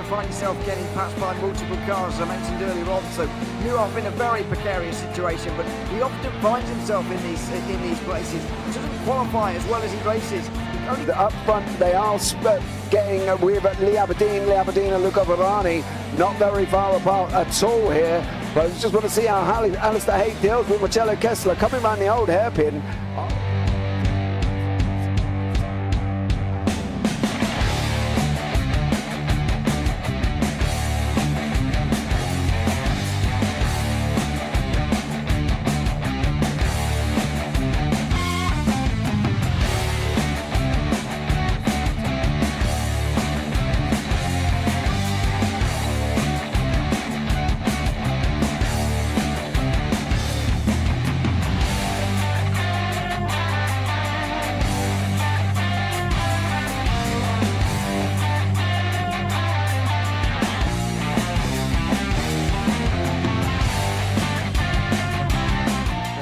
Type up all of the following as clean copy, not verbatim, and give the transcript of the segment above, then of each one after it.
to find yourself getting passed by multiple cars, as I mentioned earlier on. So Newhoff in a very precarious situation, but he often finds himself in these places. He doesn't qualify as well as he races. Up front, they are getting with Lee Aberdeen and Luca Varani, not very far apart at all here. But I just want to see how Alistair Haig deals with Marcello Kessler coming around the old hairpin.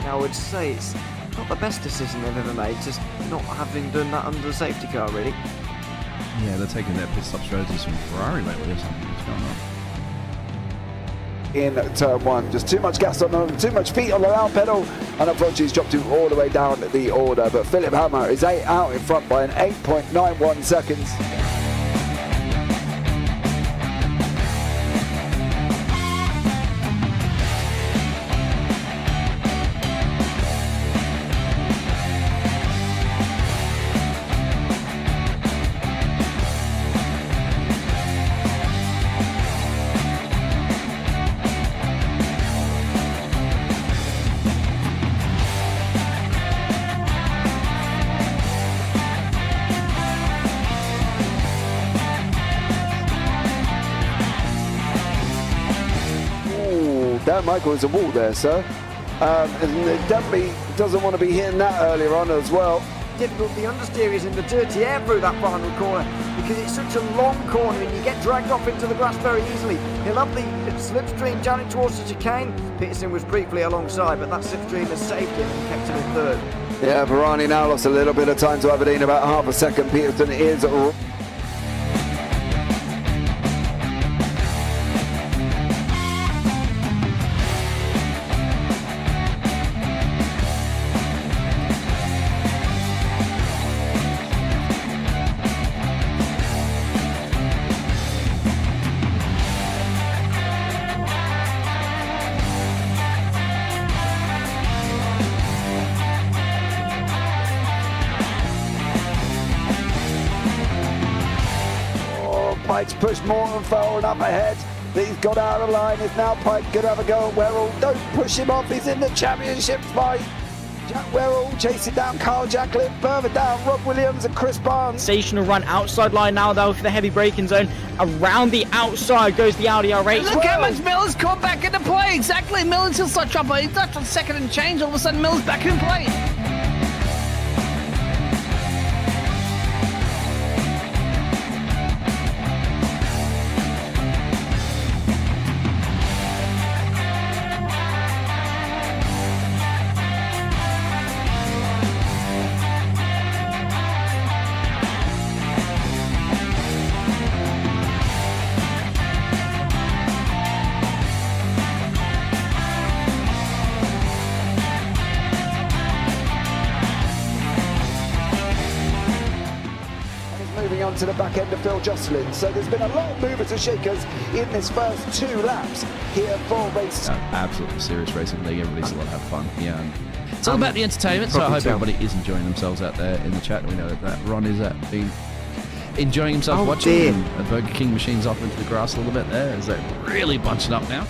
I would say it's not the best decision they've ever made, just not having done that under the safety car, really. Yeah, they're taking their pit stop strategies from Ferrari lately or something. What's going on? In turn one, just too much gas on them, too much feet on the loud pedal, and unfortunately he's dropped him all the way down the order. But Philip Hammer is out in front by an 8.91 seconds. Dan Michael is a wall there, sir. And it definitely doesn't want to be hitting that earlier on as well. Difficult, the understeer is in the dirty air through that final corner because it's such a long corner and you get dragged off into the grass very easily. He'll have the slipstream down towards the chicane. Peterson was briefly alongside, but that slipstream has saved him and kept him in third. Yeah, Varani now lost a little bit of time to Aberdeen, about half a second. Peterson is... Pike's pushed Morton forward up ahead. He's got out of line. Is now Pike going to have a go at Werrell? Don't push him off. He's in the championship fight. Jack Werrell chasing down Carl Jacklin. Further down, Rob Williams and Chris Barnes. Sensational run outside line now though for the heavy braking zone. Around the outside goes the Audi R8. Look how much Miller's caught back into play. Exactly. Miller's still start trouble. He's left on second and change. All of a sudden, Miller's back in play. Moving on to the back end of Phil Jocelyn. So there's been a lot of movers and shakers in this first 2 laps here for race. Absolutely serious racing league. Everybody's allowed to have fun. Yeah. It's all about the entertainment, so I hope everybody is enjoying themselves out there in the chat. We know that Ron is been enjoying himself watching. The Burger King machine's off into the grass a little bit there as they're really bunching up now.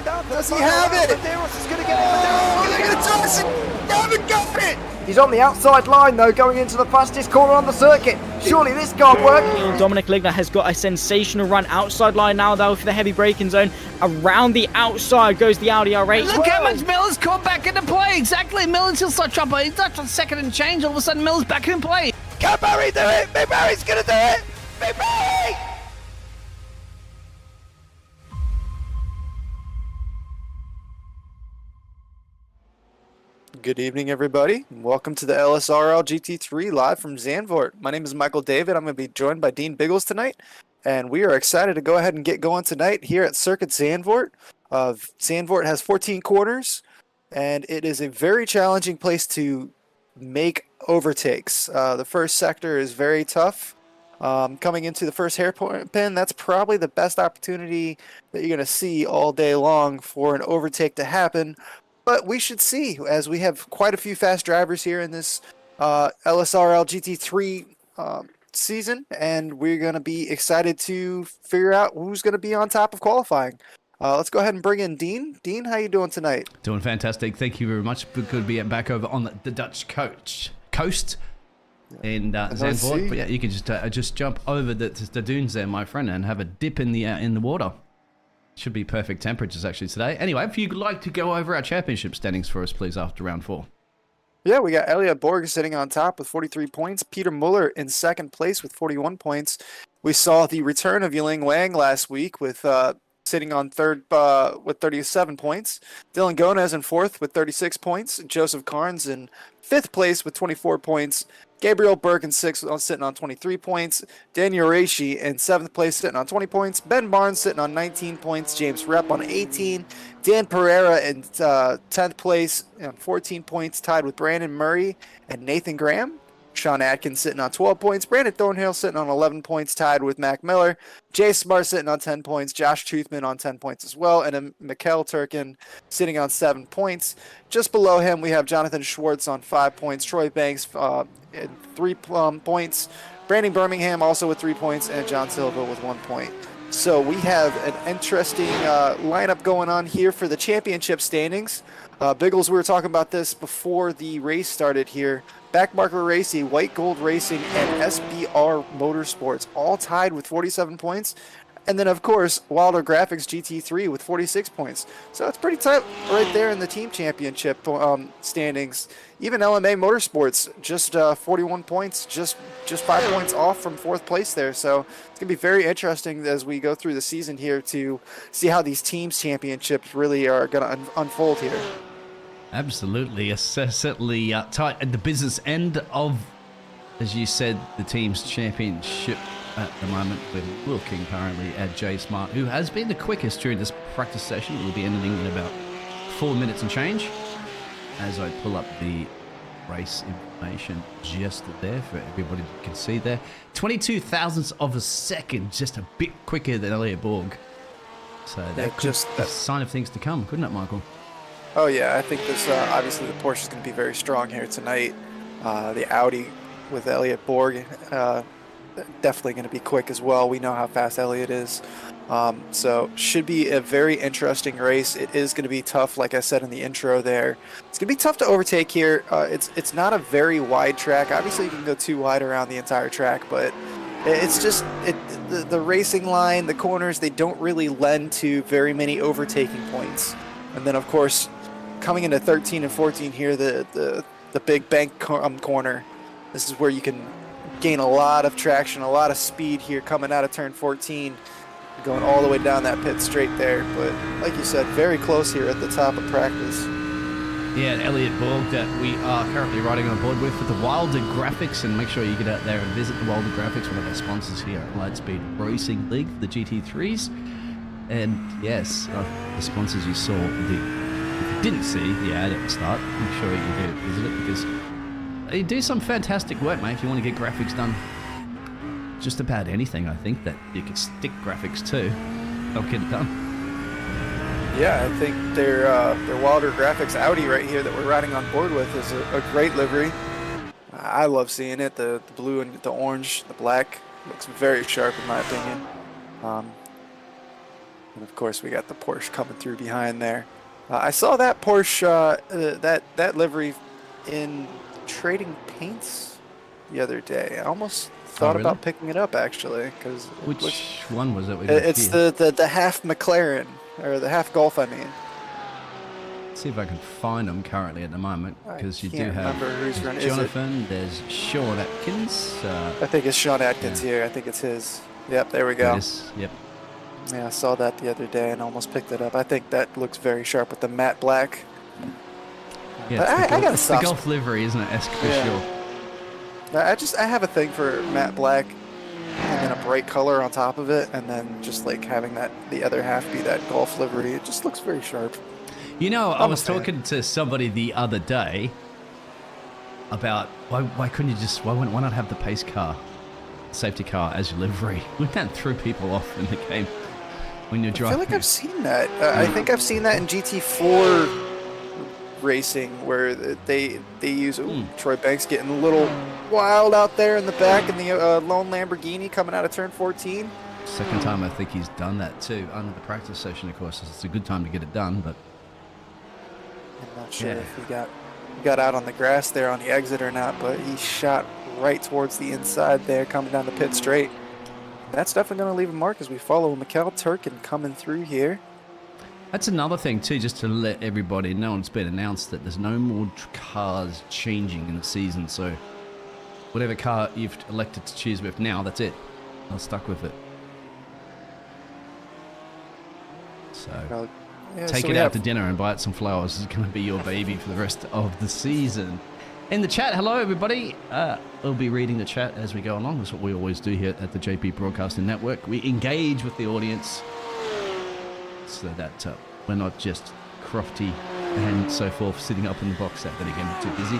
line down. Does he have it? Medeiros is going to get it. Medeiros is going to Haven't got it! He's on the outside line though, going into the fastest corner on the circuit. Surely this can't work. Dominic Ligner has got a sensational run outside line now though for the heavy braking zone. Around the outside goes the Audi R8. Look how much Miller's caught back into play. Exactly. Miller's still such up. He's touched on second and change. All of a sudden, Miller's back in play. Can Barry do it? Big Barry's going to do it. Big Barry! Good evening, everybody. Welcome to the LSRL GT3 live from Zandvoort. My name is Michael David. I'm going to be joined by Dean Biggles tonight, and we are excited to go ahead and get going tonight here at Circuit Zandvoort. Zandvoort has 14 corners, and it is a very challenging place to make overtakes. The first sector is very tough. Coming into the first hairpin, that's probably the best opportunity that you're going to see all day long for an overtake to happen. But we should see, as we have quite a few fast drivers here in this LSRL GT3 season, and we're going to be excited to figure out who's going to be on top of qualifying. Let's go ahead and bring in Dean. Dean, how you doing tonight? Doing fantastic. Thank you very much. Good to be back over on the Dutch coast in Zandvoort. But yeah, you can just jump over the dunes there, my friend, and have a dip in the water. Should be perfect temperatures actually today. Anyway, if you'd like to go over our championship standings for us, please, after round 4. Yeah, we got Elliot Borg sitting on top with 43 points. Peter Muller in second place with 41 points. We saw the return of Yiling Wang last week with sitting on third with 37 points. Dylan Gonez in fourth with 36 points. Joseph Carnes in fifth place with 24 points. Gabriel Burke in sixth, sitting on 23 points. Daniel Reishi in seventh place, sitting on 20 points. Ben Barnes sitting on 19 points. James Rep on 18. Dan Pereira in 10th place on 14 points, tied with Brandon Murray and Nathan Graham. Sean Atkins sitting on 12 points. Brandon Thornhill sitting on 11 points, tied with Mac Miller. Jay Smart sitting on 10 points. Josh Toothman on 10 points as well. And then Mikkel Turkin sitting on 7 points. Just below him, we have Jonathan Schwartz on 5 points. Troy Banks at 3 points. Brandon Birmingham also with 3 points. And John Silva with 1 point. So we have an interesting lineup going on here for the championship standings. Biggles, we were talking about this before the race started here. Backmarker Racing, White Gold Racing, and SBR Motorsports all tied with 47 points. And then, of course, Wilder Graphix GT3 with 46 points. So it's pretty tight right there in the team championship standings. Even LMA Motorsports, just 41 points, just 5 points off from fourth place there. So it's going to be very interesting as we go through the season here to see how these teams championships really are going to unfold here. Absolutely, certainly tight at the business end of, as you said, the team's championship at the moment. We're looking currently at Jay Smart, who has been the quickest during this practice session. It will be ending in about 4 minutes and change. As I pull up the race information just there for everybody to can see there. 22 thousandths of a second, just a bit quicker than Elliot Borg. So that could be a sign of things to come, couldn't it, Michael? Oh yeah, I think this obviously the Porsche is going to be very strong here tonight. The Audi with Elliot Borg definitely going to be quick as well. We know how fast Elliot is. So should be a very interesting race. It is going to be tough, like I said in the intro there. It's going to be tough to overtake here. It's not a very wide track. Obviously you can go too wide around the entire track, but it's just the racing line, the corners, they don't really lend to very many overtaking points. And then of course, coming into 13 and 14 here, the big bank corner, this is where you can gain a lot of traction, a lot of speed here coming out of turn 14, going all the way down that pit straight there. But like you said, very close here at the top of practice. Yeah, Elliot Borg that we are currently riding on board with the Wilder Graphix, and make sure you get out there and visit the Wilder Graphix, one of our sponsors here at Lightspeed Racing League for the GT3s. And yes, the sponsors you saw, if you didn't see the ad at the start, make sure you do visit it, because they do some fantastic work, mate. If you want to get graphics done, just about anything, I think that you can stick graphics to, they'll get it done. Yeah, I think their Wilder Graphix Audi right here that we're riding on board with is a great livery. I love seeing it. The blue and the orange, the black looks very sharp in my opinion. And of course, we got the Porsche coming through behind there. I saw that Porsche, that livery in Trading Paints the other day. I almost thought really? about picking it up, actually. Which one was it? It's the half McLaren, or the half Golf, I mean. See if I can find them currently at the moment, because you do can't have remember who's running. Jonathan, there's Sean Atkins. I think it's Sean Atkins here. I think it's his. Yep, there we go. Yep. Yeah, I saw that the other day and almost picked it up. I think that looks very sharp with the matte black. Yeah, But I got a it's the soft golf livery, isn't it? For Yeah. sure. I have a thing for matte black and then a bright color on top of it, and then just like having the other half be that golf livery. It just looks very sharp. You know, I was talking to somebody the other day about why why not have the pace car, safety car as your livery? Wouldn't that throw people off in the game when you're I driving? feel like I've seen that. I think I've seen that in GT4 racing where they use Troy Banks getting a little wild out there in the back in the lone Lamborghini coming out of turn 14. Second time I think he's done that too, under the practice session, of course. It's a good time to get it done, but I'm not sure if he got out on the grass there on the exit or not, but he shot right towards the inside there, coming down the pit straight. That's definitely going to leave a mark as we follow Mikhail Turkin coming through here. that's another thing too, just to let everybody know, it's been announced that there's no more cars changing in the season, so whatever car you've elected to choose with now, that's it. I'm stuck with it. So take it out to dinner and buy it some flowers. It's going to be your baby for the rest of the season. In the chat, hello everybody. We'll be reading the chat as we go along. That's what we always do here at the JP Broadcasting Network. We engage with the audience so that we're not just crofty and so forth sitting up in the box set, but again, too busy.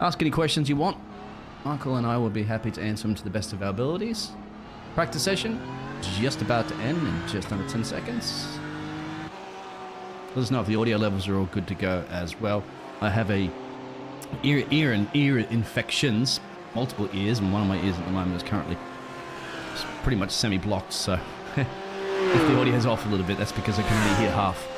Ask any questions you want. Michael and I will be happy to answer them to the best of our abilities. Practice session just about to end in just under 10 seconds. Let us know if the audio levels are all good to go as well. I have a ear infections, multiple ears, and one of my ears at the moment is currently pretty much semi-blocked, so if the audio is off a little bit, that's because I can only hear half.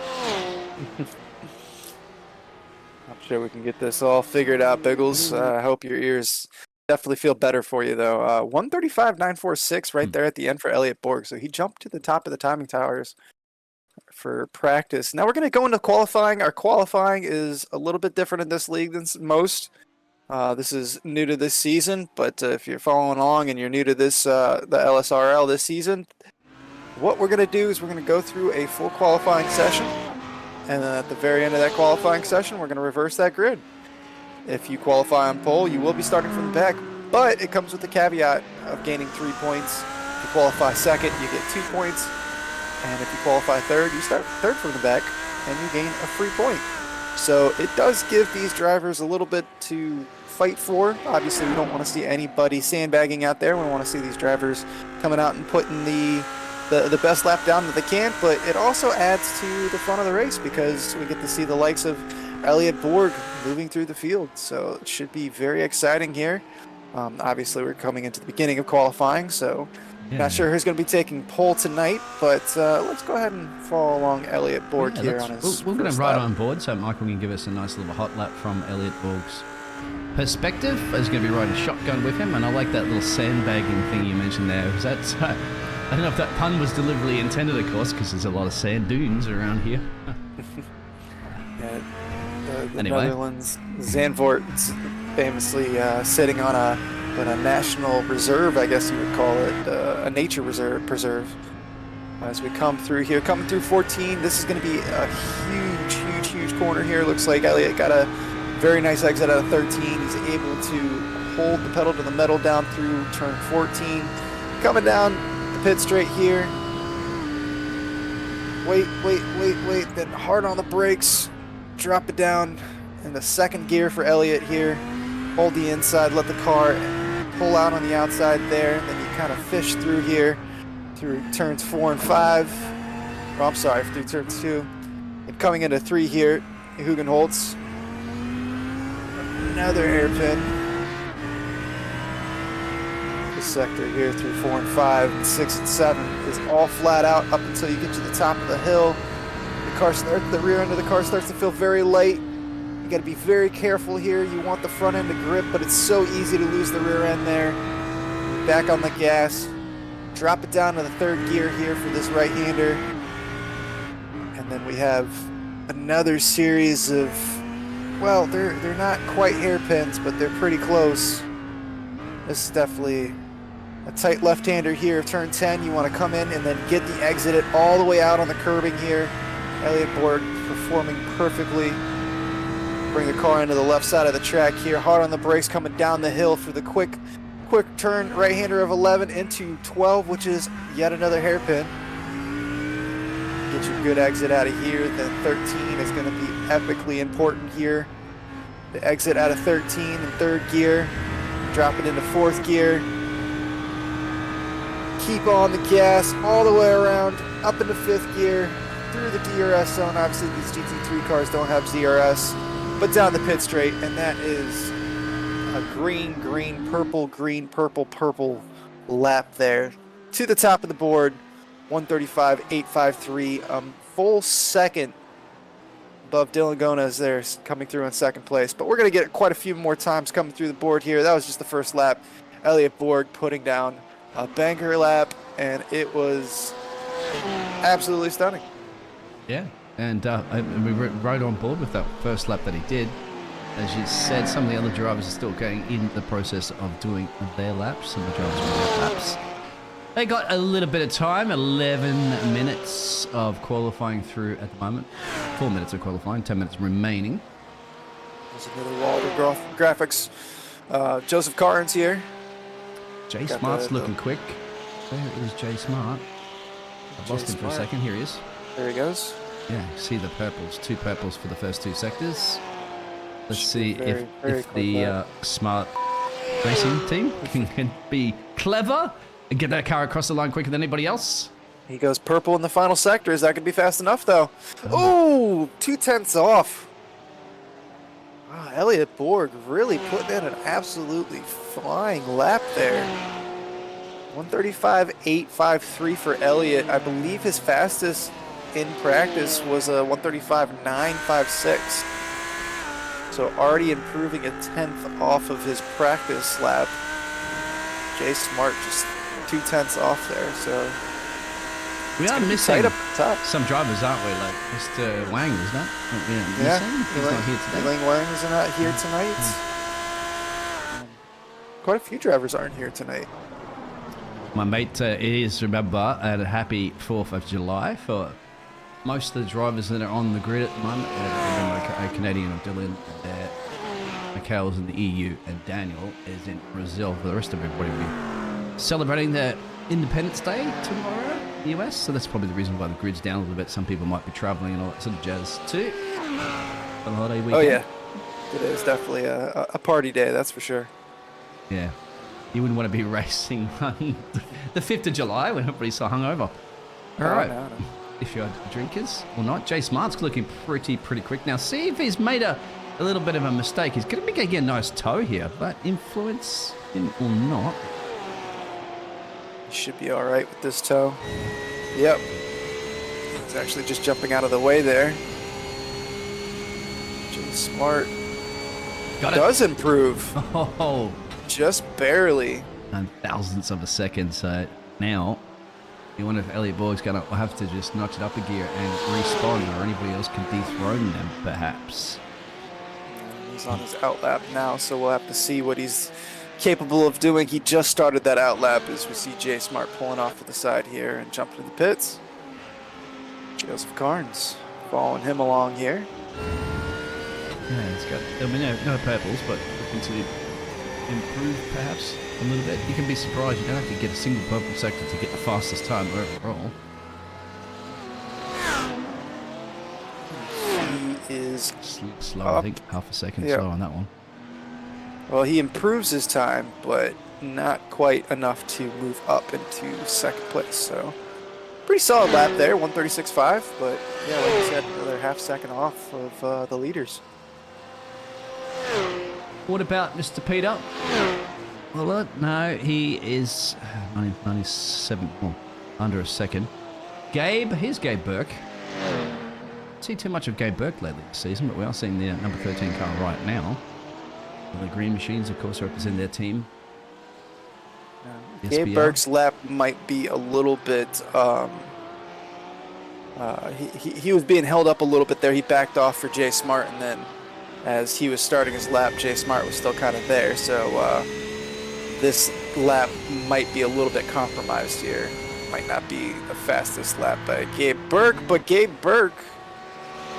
I'm sure we can get this all figured out, Biggles. I hope your ears definitely feel better for you, though. 135.946 right there at the end for Elliot Borg. So he jumped to the top of the timing towers for practice. Now we're going to go into qualifying. Our qualifying is a little bit different in this league than most. This is new to this season, but if you're following along and you're new to this, the LSRL this season, what we're going to do is we're going to go through a full qualifying session, and then at the very end of that qualifying session, we're going to reverse that grid. If you qualify on pole, you will be starting from the back, but it comes with the caveat of gaining 3 points. If you qualify second, you get 2 points, and if you qualify third, you start third from the back, and you gain a free point. So it does give these drivers a little bit to fight for. Obviously, we don't want to see anybody sandbagging out there. We want to see these drivers coming out and putting the best lap down that they can, but it also adds to the fun of the race because we get to see the likes of Elliot Borg moving through the field. So it should be very exciting here. Obviously, we're coming into the beginning of qualifying, so not sure who's going to be taking pole tonight, but let's go ahead and follow along Elliot Borg here on his We're going to lap. ride on board, so Michael can give us a nice little hot lap from Elliot Borg's perspective. He's going to be riding shotgun with him, and I like that little sandbagging thing you mentioned there. Was that, I don't know if that pun was deliberately intended, of course, because there's a lot of sand dunes around here. The Anyway. Netherlands, Zandvoort, famously sitting on a national reserve, I guess you would call it, a nature preserve. As we come through here, coming through 14, this is going to be a huge corner here. Looks like Elliot got a very nice exit out of 13. He's able to hold the pedal to the metal down through turn 14. Coming down the pit straight here. Wait, then hard on the brakes. Drop it down in the second gear for Elliot here. Hold the inside, let the car pull out on the outside there. Then you kind of fish through here, through turns 4 and 5. Oh, I'm sorry, through turn 2. And coming into 3 here, Hugenholtz. Another hairpin. sector here through 4 and 5 and 6 and 7 is all flat out up until you get to the top of the hill. The rear end of the car starts to feel very light. You got to be very careful here. You want the front end to grip, but it's so easy to lose the rear end there. Back on the gas. Drop it down to the 3rd gear here for this right-hander. And then we have another series of, well, they're not quite hairpins, but they're pretty close. This is definitely a tight left-hander here. Turn 10, you want to come in and then get the exit it all the way out on the curbing here. Elliott Borg performing perfectly. Bring the car into the left side of the track here. Hard on the brakes coming down the hill for the quick turn right-hander of 11 into 12, which is yet another hairpin. Get your good exit out of here. Then 13 is going to be epically important here. The exit out of 13 in 3rd gear. Drop it into 4th gear. Keep on the gas all the way around, up into 5th gear, through the DRS zone. Obviously, these GT3 cars don't have DRS, but down the pit straight, and that is a green, purple lap there. To the top of the board, 135.853, full second above Dylan Gonez there, coming through in 2nd place. But we're going to get quite a few more times coming through the board here. That was just the first lap. Elliott Borg putting down a banger lap, and it was absolutely stunning. Yeah, and we were right on board with that first lap that he did. As you said, some of the other drivers are still going in the process of doing their laps. Some of the drivers with their laps. They got a little bit of time, 11 minutes of qualifying through at the moment. 4 minutes of qualifying, 10 minutes remaining. There's another Walter Graphix. Joseph Carnes here. Jay Smart's looking quick. Where is Jay Smart? I've lost him for a second. Here he is. There he goes. Yeah, see the purples. 2 purples for the first 2 sectors. Let's see if the Smart Racing team can be clever and get that car across the line quicker than anybody else. He goes purple in the final sector. Is that going to be fast enough, though? Oh, 2/10 off. Wow, Elliott Borg really putting in an absolutely flying lap there. 135.853 for Elliott. I believe his fastest in practice was a 135.956. So already improving a 10th off of his practice lap. Jay Smart just 2/10 off there, so we are missing up top. Some drivers, aren't we? Like Mr. Wang, is that? Yeah, he's not here today. Elaine Wang is not here tonight. Quite a few drivers aren't here tonight. My mate is, remember, a happy 4th of July for most of the drivers that are on the grid at the moment. A Canadian of Dylan, Mikhail's in the EU, and Daniel is in Brazil. For the rest of everybody, we'll be celebrating their Independence Day tomorrow in the US, so that's probably the reason why the grid's down a little bit. Some people might be traveling and all that sort of jazz too. On holiday weekend. Oh yeah, it is definitely a party day, that's for sure. Yeah, you wouldn't want to be racing on the 5th of July when everybody's so hungover. All right, no. If you're drinkers or not. Jay Smart's looking pretty quick. Now see if he's made a little bit of a mistake. He's going to be getting a nice toe here, but influence him or not. He should be all right with this toe. Yep. He's actually just jumping out of the way there. Jay Smart does improve. Oh, just barely. And thousandths of a second. So now you wonder if Elliott Borg's going to have to just notch it up a gear and respawn, or anybody else can dethrone them, perhaps. He's on his outlap now, so we'll have to see what he's capable of doing. He just started that outlap as we see Jay Smart pulling off to the side here and jumping to the pits. Joseph Carnes following him along here. Yeah, it's got, I mean, no purples, but looking to improve perhaps a little bit. You can be surprised. You don't have to get a single purple sector to get the fastest time overall. He is slow, up. I think half a second slow on that one. Well, he improves his time, but not quite enough to move up into 2nd place. So pretty solid lap there, 136.5. But yeah, like you said, another half second off of the leaders. What about Mr. Peter? Well, no, he is 97, well, under a second. Here's Gabe Burke. Don't see too much of Gabe Burke lately this season, but we are seeing the number 13 car right now. The Green Machines, of course, represent their team. Gabe Burke's lap might be a little bit. He was being held up a little bit there. He backed off for Jay Smart, and then as he was starting his lap, Jay Smart was still kind of there. So this lap might be a little bit compromised here. Might not be the fastest lap by Gabe Burke, but Gabe Burke.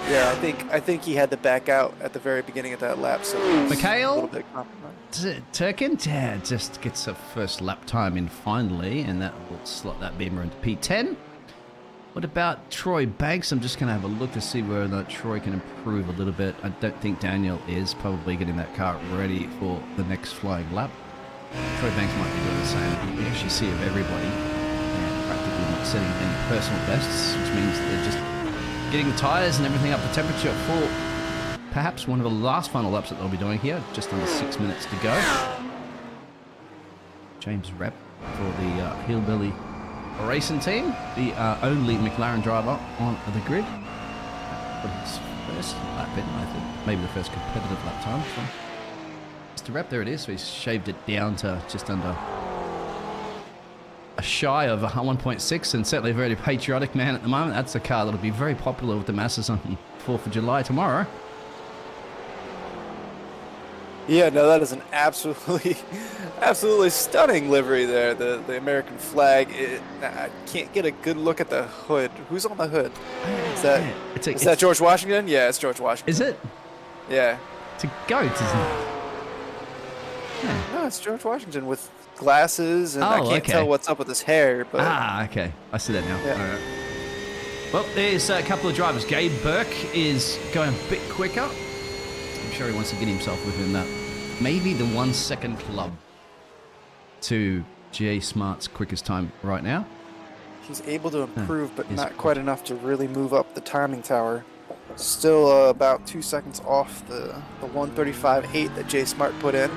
Yeah, I think he had to back out at the very beginning of that lap, so Mikhail? a little bit compromised. Turkin just gets a first lap time in finally, and that will slot that Beamer into P10. What about Troy Banks? I'm just going to have a look to see whether or not Troy can improve a little bit. I don't think Daniel is probably getting that car ready for the next flying lap. Troy Banks might be doing the same. You actually see of everybody practically not setting any personal bests, which means they're just getting the tyres and everything up to temperature for perhaps one of the last final laps that they'll be doing here. Just under 6 minutes to go. James Rep for the Hillbilly Racing team, the only McLaren driver on the grid. But his first lap in, I think, maybe the first competitive lap time. So Mr. Rep, there it is. So he's shaved it down to just under a shy of 1.6, and certainly a very patriotic man at the moment. That's a car that'll be very popular with the masses on 4th of July tomorrow. Yeah, no, that is an absolutely stunning livery there. The American flag. I can't get a good look at the hood. Who's on the hood? Is that George Washington? Yeah, it's George Washington. Is it? Yeah. It's a goat, isn't it? Yeah. No, it's George Washington with glasses, and I can't tell what's up with his hair. But okay. I see that now. Yeah. All right. Well, there's a couple of drivers. Gabe Burke is going a bit quicker. I'm sure he wants to get himself within that. Maybe the 1 second club to G.A. Smart's quickest time right now. He's able to improve, but not quite enough to really move up the timing tower. Still about 2 seconds off the 1:35.8 that Jay Smart put in.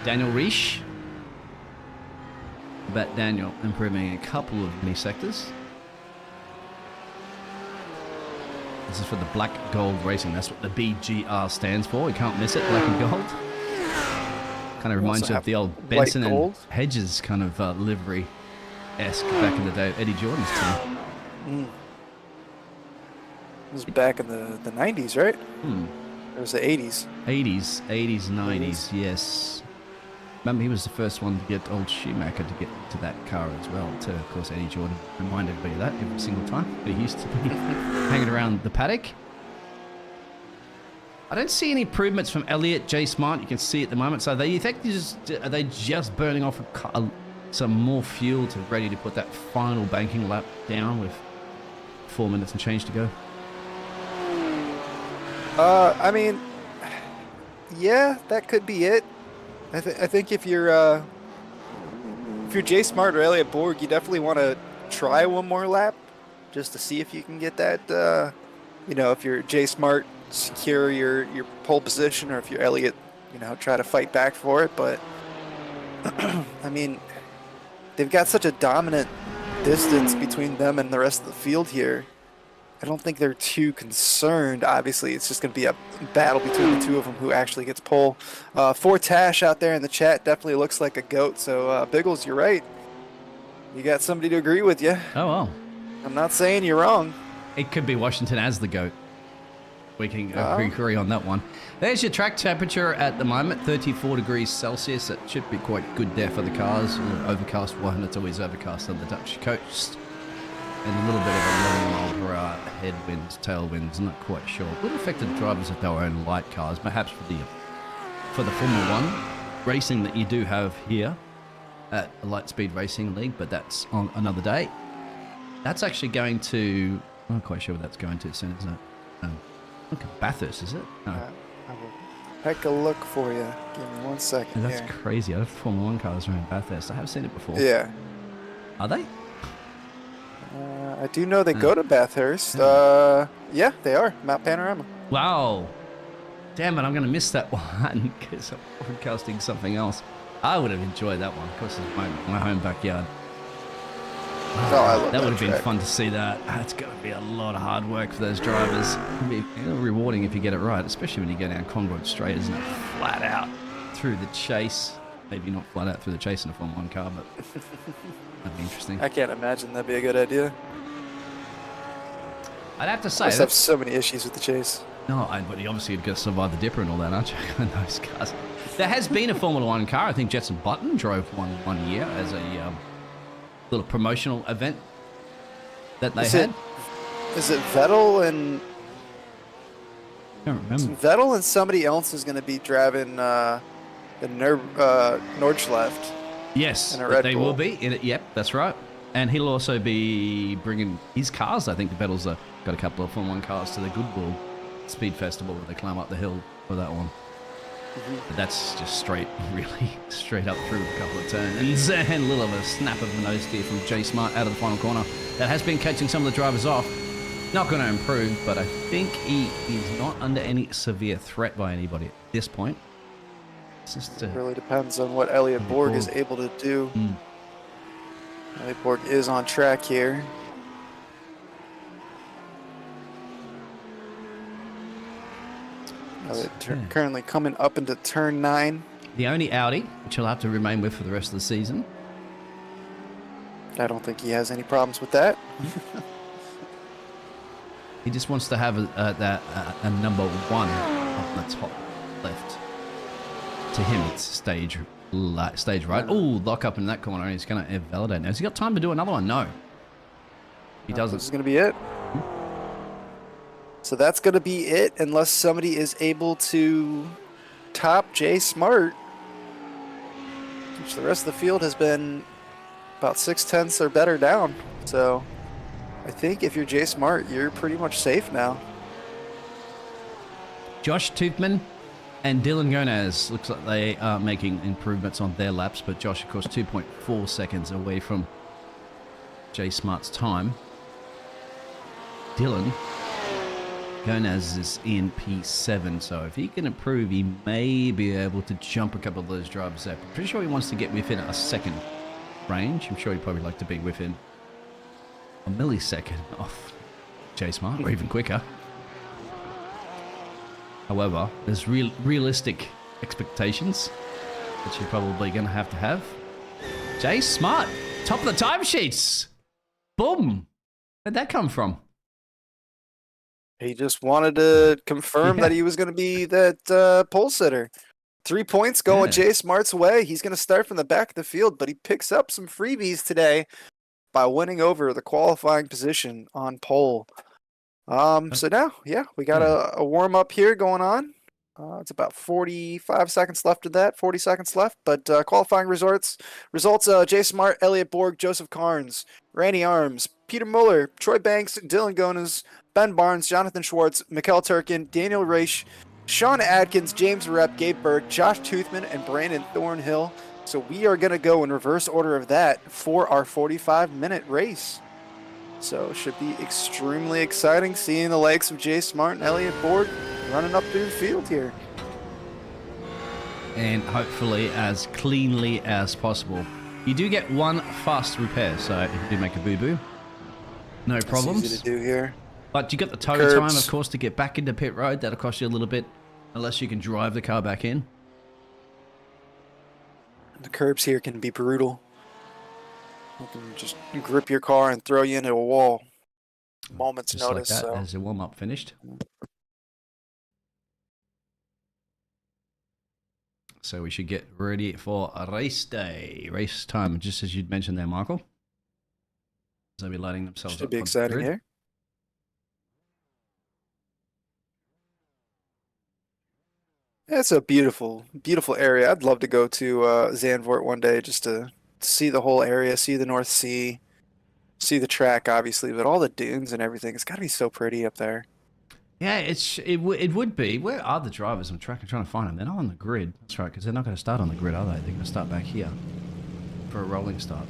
Daniel Reish. But Daniel improving a couple of mini sectors. This is for the Black Gold Racing. That's what the BGR stands for. You can't miss it, black and gold. Kind of reminds you of the old Benson and Hedges kind of livery-esque back in the day of Eddie Jordan's team. It was back in the 90s, right? It was the 80s. 80s, 90s, yes. Remember, he was the first one to get old Schumacher to get to that car as well, too. Of course, Eddie Jordan reminded everybody of that every single time. He used to be hanging around the paddock. I don't see any improvements from Elliott, J Smart. You can see at the moment. So are they just burning off some more fuel to ready to put that final banking lap down with 4 minutes and change to go? I mean, yeah, that could be it. I think if you're Jay Smart or Elliott Borg, you definitely want to try one more lap just to see if you can get that. If you're Jay Smart, secure your pole position, or if you're Elliott, try to fight back for it. But I mean, they've got such a dominant distance between them and the rest of the field here. I don't think they're too concerned. Obviously, it's just going to be a battle between the two of them who actually gets pole. For Tash out there in the chat, definitely looks like a goat. So, Biggles, you're right. You got somebody to agree with you. Oh, well. I'm not saying you're wrong. It could be Washington as the GOAT. We can agree on that one. There's your track temperature at the moment, 34 degrees Celsius. That should be quite good there for the cars. Overcast one, it's always overcast on the Dutch coast. And a little bit of a lower headwinds, tailwinds, not quite sure. Would affect the drivers of their own light cars, perhaps for the Formula One racing that you do have here at a Lightspeed Racing League, but that's on another day. That's actually going to... I'm not quite sure what that's going to soon, isn't it? Look at Bathurst, is it? No. I will take a look for you. Give me 1 second. That's crazy. I have Formula One cars around Bathurst. I have seen it before. Yeah. Are they? I do know they go to Bathurst. Yeah, they are. Mount Panorama. Wow. Damn it, I'm going to miss that one because I'm broadcasting something else. I would have enjoyed that one. Of course, it's my home backyard. Oh, I love That would have been track. fun to see that. It's going to be a lot of hard work for those drivers. It'll be rewarding if you get it right, especially when you go down Conroy Straight, isn't it? Flat out through the chase. Maybe not flat out through the chase in a Formula 1 car, but that'd be interesting. I can't imagine that'd be a good idea. I'd have to say, I just have so many issues with the chase. no, but obviously you've got to survive the dipper and all that, aren't you? In those cars. There has been a Formula 1 car. I think Jetson Button drove one year as a little promotional event that they had. Is it Vettel and I don't remember. Vettel and somebody else is going to be driving the Nordschleife? Yes, in a Red they Bull. will be in it. Yep, that's right. And he'll also be bringing his cars. I think the Vettels got a couple of Formula 1 cars to the Goodwill Speed Festival where they climb up the hill for that one. But that's just really straight up through a couple of turns. And a little of a snap of the nose steer from Jay Smart out of the final corner. That has been catching some of the drivers off. Not going to improve, but I think he is not under any severe threat by anybody at this point. It's just It really depends on what Elliot Borg is able to do. Elliot Borg is on track here. Elliot currently coming up into turn 9. the only Audi, which he'll have to remain with for the rest of the season. I don't think he has any problems with that. He just wants to have a number 1 on the top left. To him, it's stage right. Oh, lock up in that corner. He's going to validate now. Has he got time to do another one? No. He doesn't. This is going to be it. So that's going to be it unless somebody is able to top Jay Smart, which the rest of the field has been about 6/10 or better down. So I think if you're Jay Smart, you're pretty much safe now. Josh Toothman and Dylan Gonez, looks like they are making improvements on their laps, but Josh, of course, 2.4 seconds away from Jay Smart's time. Dylan Gonez is in P7, so if he can improve, he may be able to jump a couple of those drivers up. I'm pretty sure he wants to get within a second range. I'm sure he'd probably like to be within a millisecond of Jay Smart, or even quicker. However, there's realistic expectations that you're probably going to have. Jay Smart, top of the timesheets. Boom. Where'd that come from? He just wanted to confirm that he was going to be that pole sitter. 3 points going Jay Smart's way. He's going to start from the back of the field, but he picks up some freebies today by winning over the qualifying position on pole. So now, yeah, we got a warm up here going on. It's about 45 seconds left of that, 40 seconds left. But qualifying results: Jay Smart, Elliot Borg, Joseph Carnes, Randy Arms, Peter Muller, Troy Banks, Dylan Gonez, Ben Barnes, Jonathan Schwartz, Mikkel Turkin, Daniel Reich, Sean Adkins, James Rep, Gabe Berg, Josh Toothman, and Brandon Thornhill. So we are going to go in reverse order of that for our 45-minute race. So it should be extremely exciting seeing the likes of Jay Smart and Elliot Borg running up through the field here. And hopefully as cleanly as possible. You do get one fast repair, so if you do make a boo-boo, no problems. Easy to do here. But you got the tow time, of course, to get back into pit road. That'll cost you a little bit, unless you can drive the car back in. The curbs here can be brutal. You can just grip your car and throw you into a wall. Moment's Just notice. like that, So. as the warm-up finished. So we should get ready for a race day. Race time, just as you'd mentioned there, Michael. They'll be lighting themselves Should up. be on the exciting grid. here. It's a beautiful, beautiful area. I'd love to go to Zandvoort one day just to see the whole area, see the North Sea, see the track, obviously, but all the dunes and everything. It's got to be so pretty up there. Yeah, it would be. Where are the drivers on track? I'm trying to find them. They're not on the grid. That's right, because they're not going to start on the grid, are they? They're going to start back here for a rolling start.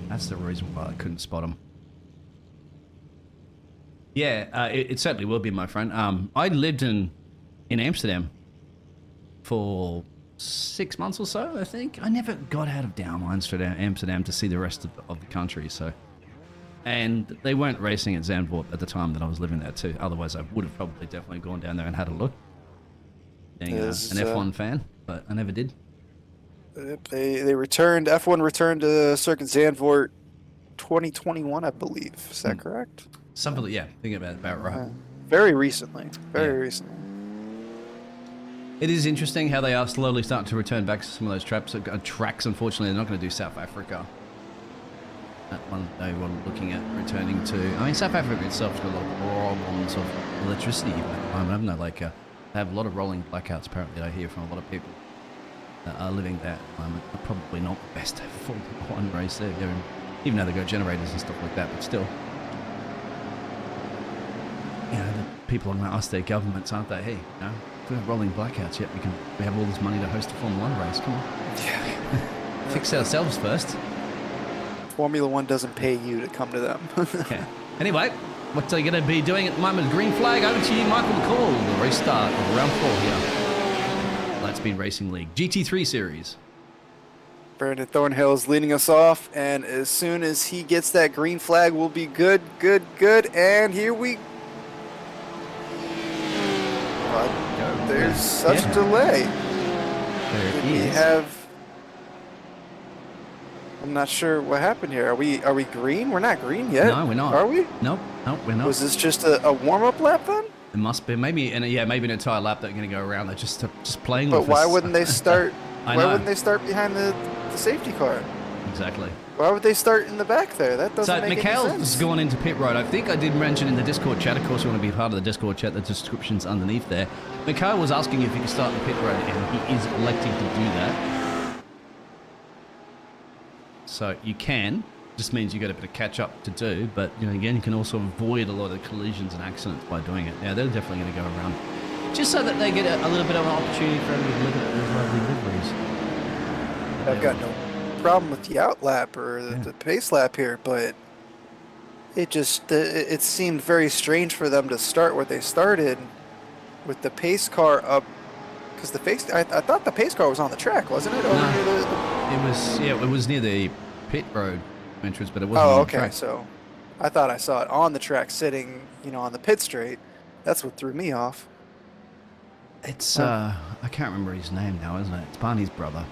That's the reason why I couldn't spot them. Yeah, it certainly will be, my friend. I lived in in Amsterdam for 6 months or so, I think. I never got out of downlines for Amsterdam to see the rest of the country, so. And they weren't racing at Zandvoort at the time that I was living there too. Otherwise, I would have probably definitely gone down there and had a look. Being an F1 fan, but I never did. They returned. F1 returned to Circuit Zandvoort 2021, I believe. Is that correct? Something, yeah. Think about right. Very recently. Very recently. It is interesting how they are slowly starting to return back to some of those tracks. Unfortunately, they're not going to do South Africa. That one they were looking at returning to. I mean, South Africa itself has got a lot of problems of electricity at the moment, haven't they? Like, they have a lot of rolling blackouts, apparently, I hear from a lot of people that are living there at the moment. They're probably not the best Formula 1 race there, even though they've got generators and stuff like that, but still. You know, the people are going to ask their governments, aren't they? Hey, you know, if we have rolling blackouts, yet we have all this money to host a Formula 1 race. Come on. Yeah. Fix ourselves first. Formula 1 doesn't pay you to come to them. Okay. Anyway, what are you going to be doing at the moment? Green flag, over to you, Michael McCall. The restart of round 4 here. Let's be Racing League GT3 series. Brandon Thornhill is leading us off, and as soon as he gets that green flag, we'll be good. And here we go. There's such delay. There We have. I'm not sure what happened here. Are we green? We're not green yet. No, we're not. Are we? Nope, we're not. Was this just a warm-up lap then? It must be maybe an entire lap they're going to go around. They're just playing with us. But why wouldn't they start? I why know. wouldn't they start behind the safety car? Exactly. Why would they start in the back there? That doesn't make any Mikhail's sense. gone into pit road. I think I did mention in the Discord chat. Of course, you want to be part of the Discord chat. The description's underneath there. Mikhail was asking if he could start in pit road, and he is electing to do that. So you can. Just means you got a bit of catch up to do, but again, you can also avoid a lot of collisions and accidents by doing it. Now they're definitely going to go around, just so that they get a little bit of an opportunity for them to look at those lovely liveries. I've got no problem with the out lap or the pace lap here, but it just it seemed very strange for them to start where they started with the pace car up, because I thought the pace car was on the track, wasn't it? Over near the... It was near the pit road entrance, but it wasn't. Oh, on the track. So I thought I saw it on the track, sitting, on the pit straight. That's what threw me off. It's I can't remember his name now, isn't it? It's Barney's brother.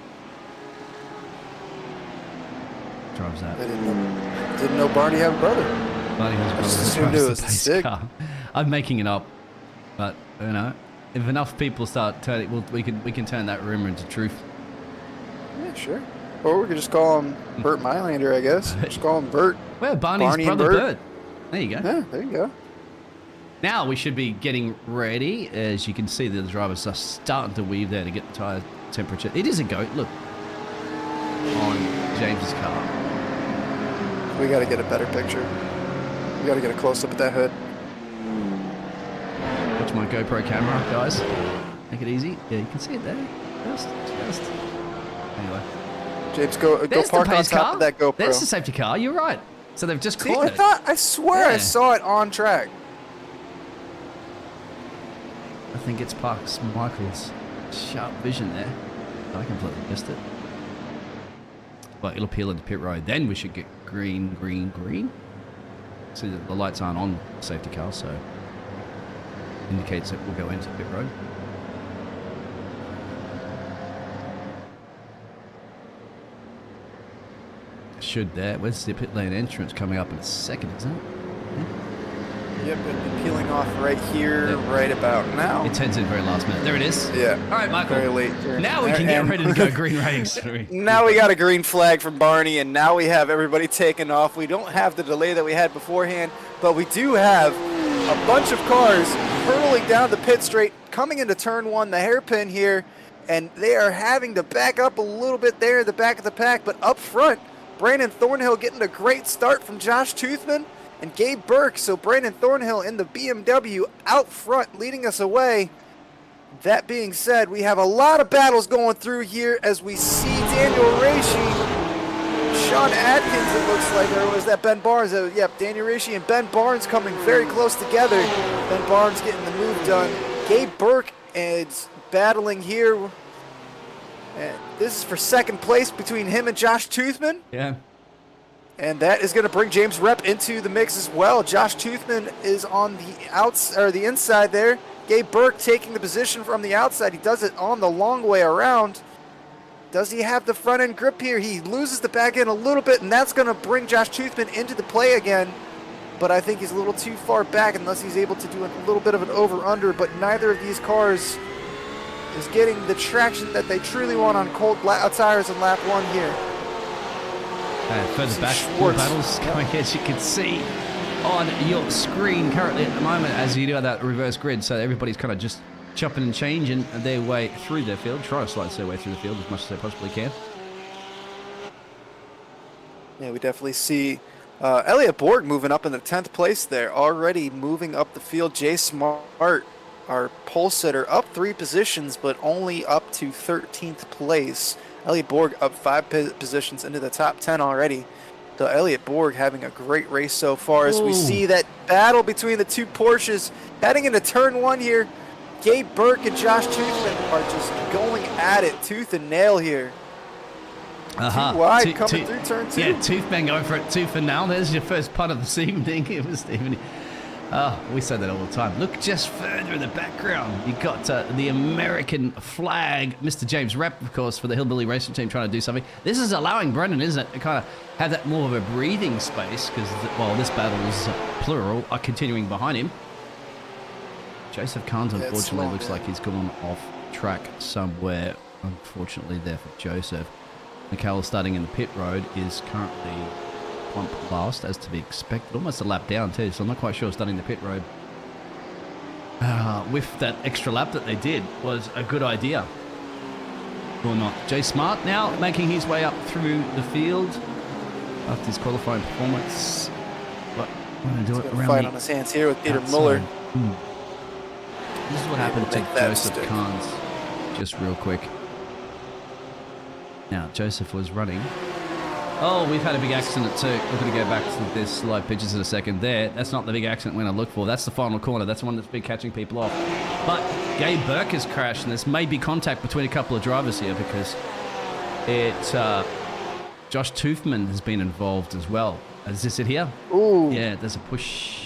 Drives that. I didn't know Barney had a brother. Barney has a brother. just who assumed drives it the was pace Sig. car. I'm making it up, but if enough people start turning, we can turn that rumor into truth. Yeah, sure. Or we could just call him Burt Mylander, I guess. Just call him Burt. Well, Barney's Barney and brother Bert. Bert. There you go. Yeah, there you go. Now we should be getting ready. As you can see, the drivers are starting to weave there to get the tyre temperature. It is a goat. Look on James's car. We got to get a better picture. We got to get a close-up at that hood. Watch my GoPro camera, guys. Make it easy. Yeah, you can see it there. Just. Anyway. James, go There's park the on pace top car. of that GoPro. There's the safety car. You're right. So they've just See, caught it. I swear I saw it on track. I think it's Parks Michael's sharp vision there. I completely missed it. But it'll peel into pit road. Then we should get green. See, the lights aren't on the safety car, so indicates that we'll go into pit road. Should there. Where's the pit lane entrance coming up in a second, isn't it? Yep, it'll be peeling off right here, right about now. It turns in very last minute. There it is. Yeah. All right, Michael. Very late. Now we can get ready to go green race. Now we got a green flag from Barney, and now we have everybody taking off. We don't have the delay that we had beforehand, but we do have a bunch of cars hurtling down the pit straight, coming into turn one, the hairpin here, and they are having to back up a little bit there at the back of the pack, but up front, Brandon Thornhill getting a great start from Josh Toothman and Gabe Burke. So Brandon Thornhill in the BMW out front leading us away. That being said, we have a lot of battles going through here as we see Daniel Raishi, Sean Atkins, it looks like, or was that Ben Barnes? Yep, Daniel Raishi and Ben Barnes coming very close together. Ben Barnes getting the move done. Gabe Burke and battling here. And this is for second place between him and Josh Toothman. Yeah. And that is going to bring James Rep into the mix as well. Josh Toothman is on the inside there. Gabe Burke taking the position from the outside. He does it on the long way around. Does he have the front end grip here? He loses the back end a little bit, and that's going to bring Josh Toothman into the play again. But I think he's a little too far back unless he's able to do a little bit of an over-under. But neither of these cars is getting the traction that they truly want on cold tires in lap 1 here. Further back, more battles going, as you can see on your screen currently at the moment as you do that reverse grid. So everybody's kind of just chopping and changing their way through their field, trying to slice their way through the field as much as they possibly can. Yeah, we definitely see Elliot Borg moving up in the 10th place there, already moving up the field. Jay Smart, our pole sitter, up 3 positions, but only up to 13th place. Elliot Borg up 5 positions into the top 10 already. So Elliot Borg having a great race so far as we see that battle between the 2 Porsches heading into turn 1 here. Gabe Burke and Josh Toothman are just going at it tooth and nail here. Too wide coming through turn 2. Yeah, Toothman going for it 2 for now. There's your first putt of the evening. It was Stephen. We say that all the time. Look just further in the background. You got the American flag, Mr. James Rep, of course, for the Hillbilly Racing Team trying to do something. This is allowing Brendan, isn't it, to kind of have that more of a breathing space because, while this battle is plural, are continuing behind him. Joseph Kahns, unfortunately, looks like he's gone off track somewhere, unfortunately, there for Joseph. Mikhail starting in the pit road is currently plump last, as to be expected. Almost a lap down too, so I'm not quite sure starting the pit road with that extra lap that they did was a good idea or not. Jay Smart now making his way up through the field after his qualifying performance. But I'm going to do it around fight on his hands here with Peter Muller. This is what happened to Joseph Kahns, just real quick. Now, Joseph was running. Oh, we've had a big accident too. We're going to go back to this live pictures in a second there. That's not the big accident we're going to look for. That's the final corner. That's the one that's been catching people off. But Gabe Burke has crashed, and there's maybe contact between a couple of drivers here because Josh Toothman has been involved as well. Is this it here? Ooh. Yeah, there's a push.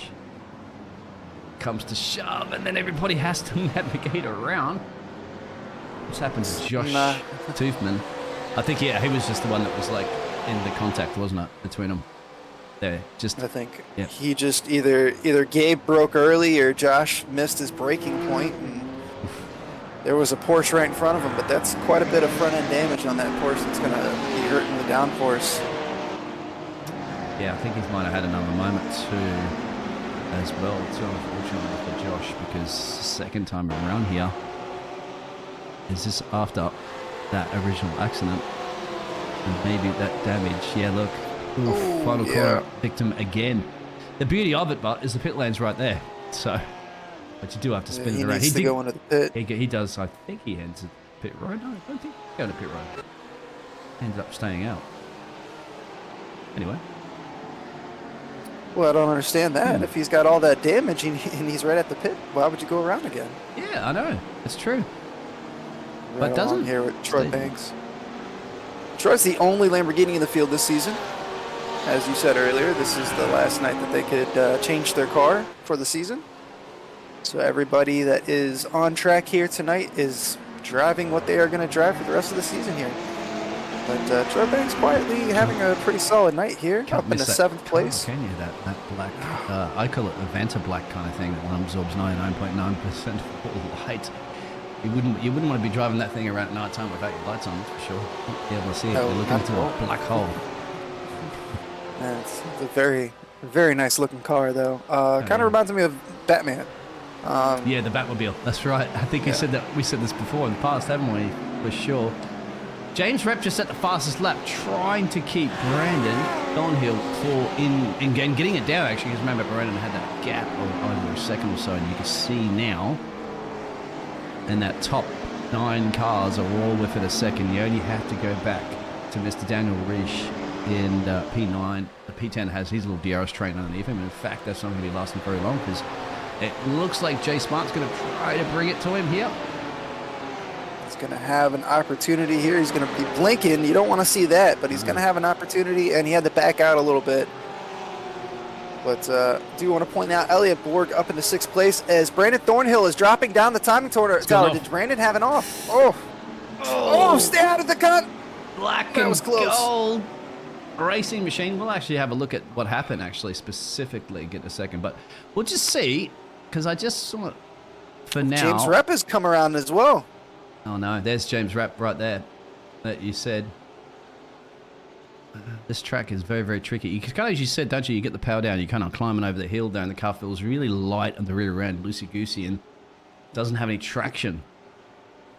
Comes to shove, and then everybody has to navigate around. What's happened to Josh Toothman? I think, yeah, he was just the one that was like in the contact, wasn't it, between them? There, just. I think he just either Gabe broke early or Josh missed his braking point, and there was a Porsche right in front of him. But that's quite a bit of front end damage on that Porsche that's going to be hurting the downforce. Yeah, I think he might have had another moment too, as well. Too unfortunately for Josh, because second time around here is this after that original accident and maybe that damage. Yeah, look. Oof, final corner victim again. The beauty of it, but is the pit lane's right there. So, but you do have to spin it around. He did go into the pit. He does. I think he heads to pit road. No, I don't think he's going to pit road. Ends up staying out. Anyway. Well, I don't understand that. If he's got all that damage and he's right at the pit, why would you go around again? Yeah, I know. It's true. Right but doesn't here with Troy Banks. Troy's the only Lamborghini in the field this season. As you said earlier, this is the last night that they could change their car for the season. So everybody that is on track here tonight is driving what they are going to drive for the rest of the season here. But Troy Banks quietly having a pretty solid night here, up in the 7th place. Can you? That black, I call it the Vanta black kind of thing that one absorbs 99.9% of all light. You wouldn't want to be driving that thing around at night time without your lights on, for sure. You'd be able to see it. You're looking into a black hole. It's a very, very nice looking car, though. Kind of reminds me of Batman. Yeah, the Batmobile. That's right. I think we said this before in the past, haven't we? For sure. James Rep just set the fastest lap, trying to keep Brandon downhill and getting it down, actually, because remember, Brandon had that gap of over a second or so, and you can see now, and that top 9 cars are all within a second. You only have to go back to Mr. Daniel Reish in P9. The P10 has his little DRS train underneath him, and in fact, that's not going to be lasting very long, because it looks like Jay Smart's going to try to bring it to him here. going to have an opportunity here. He's going to be blinking. You don't want to see that, but he's going to have an opportunity, and he had to back out a little bit. But do want to point out Elliot Borg up into 6th place as Brandon Thornhill is dropping down the timing tower. Did Brandon have an off? Oh, stay out of the cut. Black That and was close. gold racing machine. We'll actually have a look at what happened actually specifically, get a second. But we'll just see, because I just saw it for now. James Rep has come around as well. Oh no, there's James Rep right there that you said. This track is very, very tricky. You kind of, as you said, don't you? You get the power down, you kind of climbing over the hill down. The car feels really light on the rear end, loosey-goosey, and doesn't have any traction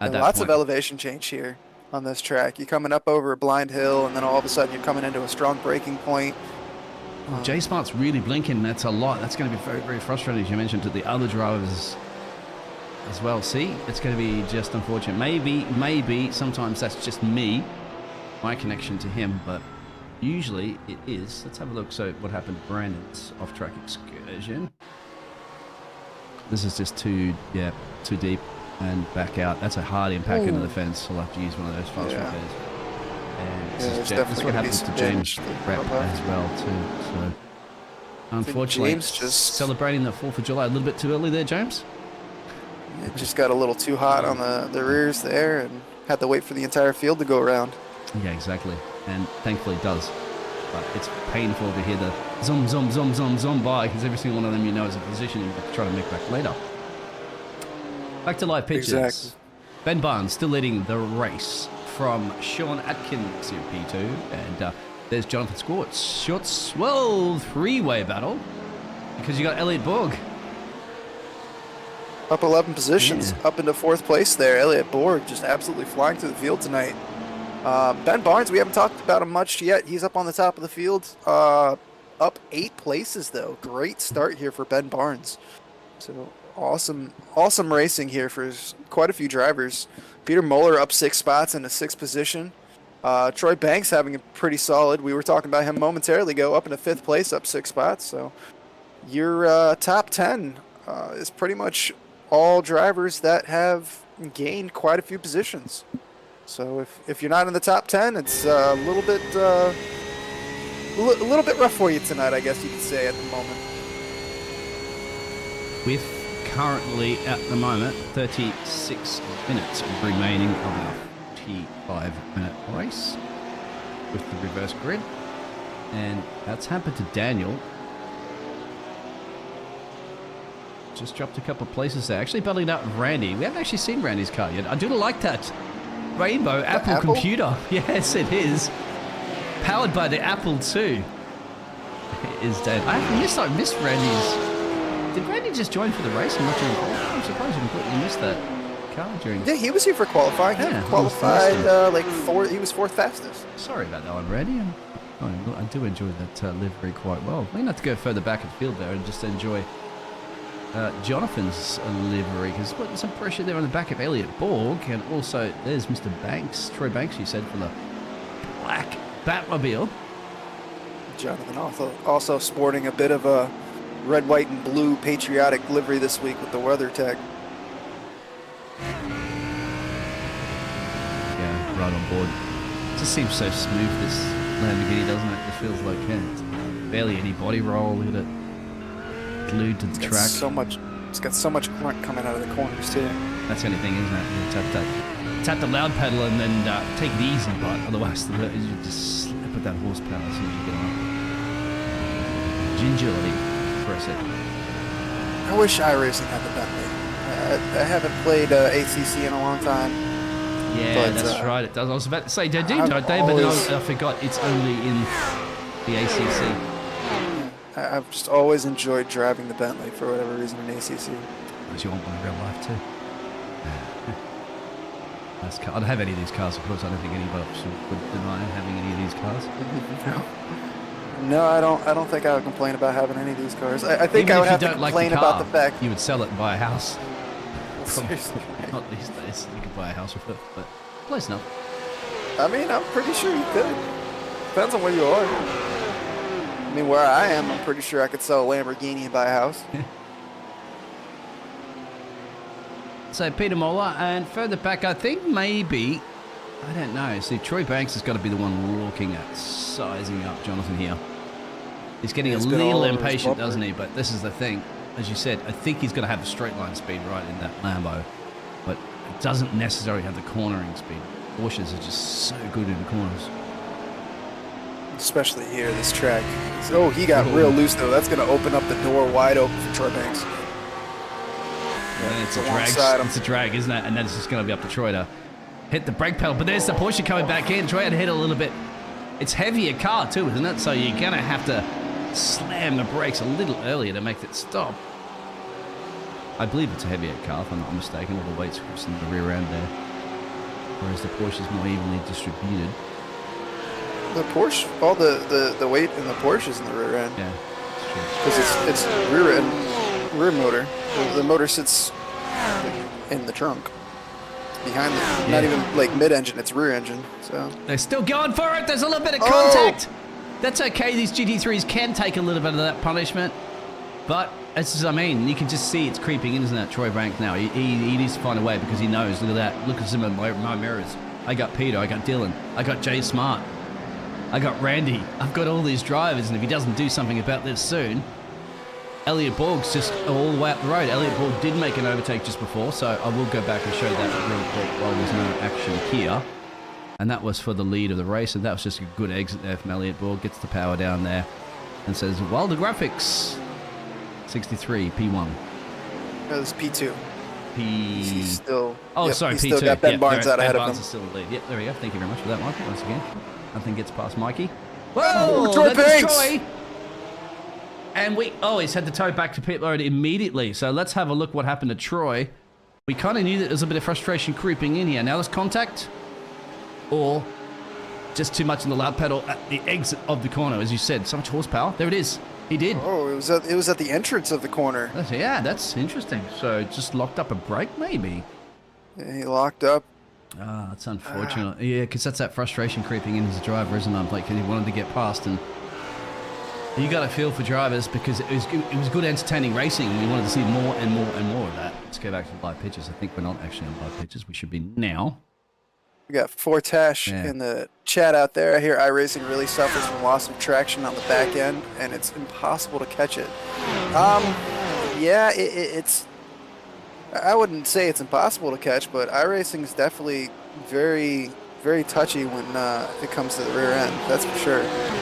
at that Lots point. of elevation change here on this track. You're coming up over a blind hill, and then all of a sudden you're coming into a strong braking point. J Smart's really blinking. That's a lot. That's going to be very, very frustrating, as you mentioned, to the other drivers as well. See, it's going to be just unfortunate. Maybe sometimes that's just me, my connection to him, but usually it is. Let's have a look. So what happened to Brandon's off-track excursion? This is just too deep and back out. That's a hard impact into the fence. I'll have to use one of those fast repairs. And this is what happens to James Rep as well too. So unfortunately, James just celebrating the 4th of July a little bit too early there, James. It just got a little too hot on the rears there, and had to wait for the entire field to go around. Yeah, exactly. And thankfully it does. But it's painful to hear the zoom, zoom, zoom, zoom, zoom by, because every single one of them you know is a position you're trying to make back later. Back to live pitches. Exactly. Ben Barnes still leading the race from Sean Atkins in P2. And there's Jonathan Squartz. Short, swell three-way battle, because you got Elliot Borg. Up 11 positions, up into 4th place there. Elliot Borg just absolutely flying through the field tonight. Ben Barnes, we haven't talked about him much yet. He's up on the top of the field. Up 8 places, though. Great start here for Ben Barnes. So awesome racing here for quite a few drivers. Peter Muller up 6 spots in the 6th position. Troy Banks having a pretty solid. We were talking about him momentarily ago, up into 5th place, up 6 spots. So your top 10 is pretty much all drivers that have gained quite a few positions. So if you're not in the top 10, it's a little bit rough for you tonight, I guess you could say at the moment. With currently at the moment 36 minutes remaining of our 45-minute race with the reverse grid, and that's happened to Daniel. Just dropped a couple of places there. Actually battling out Randy. We haven't actually seen Randy's car yet. I do like that rainbow Apple computer. Yes, it is. Powered by the Apple II. It is dead. I missed Randy's. Did Randy just join for the race? I'm not sure. I'm surprised you completely missed that car during. Yeah, he was here for qualifying. He qualified he was 4th fastest. Sorry about that one, Randy. I do enjoy that livery quite well. We're going to have to go further back in the field there and just enjoy Jonathan's livery, because putting some pressure there on the back of Elliot Borg, and also there's Mr. Banks, Troy Banks, you said, for the black Batmobile. Jonathan also sporting a bit of a red, white, and blue patriotic livery this week with the WeatherTech. Yeah, right on board. It just seems so smooth, this Lamborghini, doesn't it? It feels like it's barely any body roll in it. Glued to the track. It's got so much grunt coming out of the corners too. That's the only thing, isn't it? You tap the loud pedal and then take the easy part. Otherwise, you just slip at that horsepower as soon as you get on. Gingerly press it. I wish iRacing had the Bentley. I haven't played ACC in a long time. Yeah, that's right. It does. I was about to say, don't they? But then I forgot it's only in the ACC. I've just always enjoyed driving the Bentley for whatever reason in ACC. Because you want one in real life too. Nice car. I don't have any of these cars, of course. I don't think anybody would deny having any of these cars. No, I don't think I would complain about having any of these cars. I think Even I would if have you to don't like complain the car, about the fact you would sell it and buy a house. seriously. Not these days. You could buy a house with it, but close enough. I mean, I'm pretty sure you could. Depends on where you are. I mean, where I am, I'm pretty sure I could sell a Lamborghini and buy a house. So Peter Moller, and further back, I think maybe, I don't know. See, Troy Banks has got to be the one looking at sizing up Jonathan here. He's getting a little impatient, doesn't he? But this is the thing. As you said, I think he's going to have the straight line speed right in that Lambo. But it doesn't necessarily have the cornering speed. Porsches are just so good in the corners. Especially here, this track. Oh, he got real loose, though. That's going to open up the door wide open for Troy Banks. Yeah, it's a drag, isn't it? And then it's just going to be up to Troy to hit the brake pedal. But there's the Porsche coming back in. Troy had to hit a little bit. It's heavier car, too, isn't it? So you're going to have to slam the brakes a little earlier to make it stop. I believe it's a heavier car, if I'm not mistaken. All the weight's in the rear end there. Whereas the Porsche's more evenly distributed. The Porsche, all the weight in the Porsche is in the rear end. Yeah, because it's rear motor. The motor sits in the trunk, behind the, not even like mid-engine. It's rear engine. So they're still going for it. There's a little bit of contact. That's okay. These GT3s can take a little bit of that punishment, but as I mean, you can just see it's creeping in, isn't it? Troy Banks now. He needs to find a way because he knows. Look at that. Look at some of my mirrors. I got Peter. I got Dylan. I got Jay Smart. I got Randy. I've got all these drivers, and if he doesn't do something about this soon, Elliot Borg's just all the way up the road. Elliot Borg did make an overtake just before, so I will go back and show that real quick while there's no action here. And that was for the lead of the race, and that was just a good exit there from Elliot Borg. Gets the power down there and says, well, the Graphix 63, P1. No, this is P2. He's still... Oh, yep, sorry, he's P2. still got Ben Barnes out ahead of him. Barnes is still in the lead. Yep, there we go. Thank you very much for that, Michael, once again. Nothing gets past Mikey. Whoa, Whoa, Troy Banks! Troy. And he's had to tow back to pit road immediately. So let's have a look what happened to Troy. We kind of knew that there was a bit of frustration creeping in here. Now there's contact, or just too much in the loud pedal at the exit of the corner, as you said. So much horsepower. There it is. He did. Oh, it was at the entrance of the corner. Yeah, that's interesting. So just locked up a brake, maybe. Yeah, he locked up. Ah, that's unfortunate. Yeah, because that's that frustration creeping in as a driver, isn't it? Like, he wanted to get past, and you got to feel for drivers because it was good, entertaining racing, and we wanted to see more and more and more of that. Let's go back to the live pitches. I think we're not actually on live pitches. We should be now. We got Fortash in the chat out there. I hear iRacing really suffers from loss of traction on the back end, and it's impossible to catch it. Yeah, it's... I wouldn't say it's impossible to catch, but iRacing is definitely very, very touchy when it comes to the rear end. That's for sure,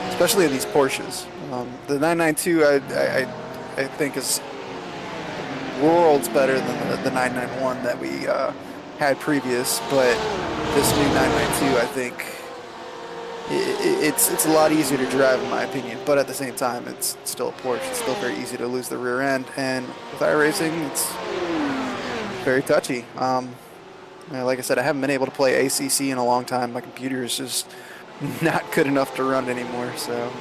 especially in these Porsches. The 992, I think, is worlds better than the 991 that we had previous, but this new 992, I think, it's a lot easier to drive in my opinion. But at the same time, it's still a Porsche. It's still very easy to lose the rear end, and with iRacing, it's very touchy. Like I said, I haven't been able to play ACC in a long time. My computer is just not good enough to run anymore. So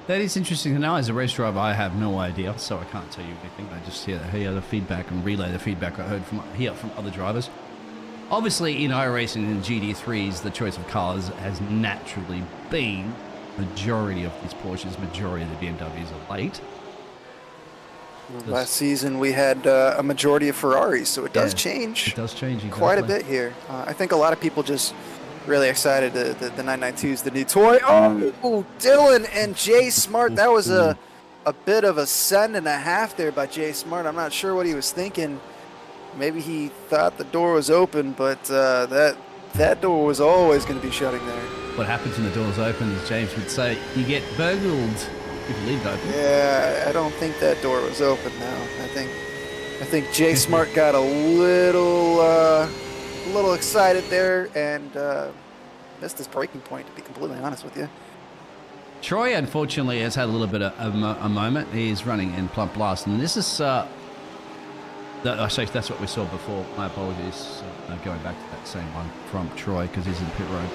that is interesting to know. As a race driver, I have no idea, so I can't tell you anything. I just hear the feedback and relay the feedback I heard from other drivers. Obviously, in iRacing and GT3s, the choice of cars has naturally been majority of these Porsches, majority of the BMWs are late. Last season we had a majority of Ferraris, so it does change. It does change exactly. Quite a bit here. I think a lot of people just really excited the 992's the new toy. Oh, Dylan and Jay Smart. That was a bit of a send and a half there by Jay Smart. I'm not sure what he was thinking. Maybe he thought the door was open, but that door was always going to be shutting there. What happens when the door's open, as James would say, you get burgled. If you leave it open. Yeah, I don't think that door was open now. I think Jay Smart got a little excited there and missed his breaking point, to be completely honest with you. Troy, unfortunately, has had a little bit of a moment. He's running in plump last, and this is that's what we saw before. My apologies. Going back to that same one from Troy because he's in pit road.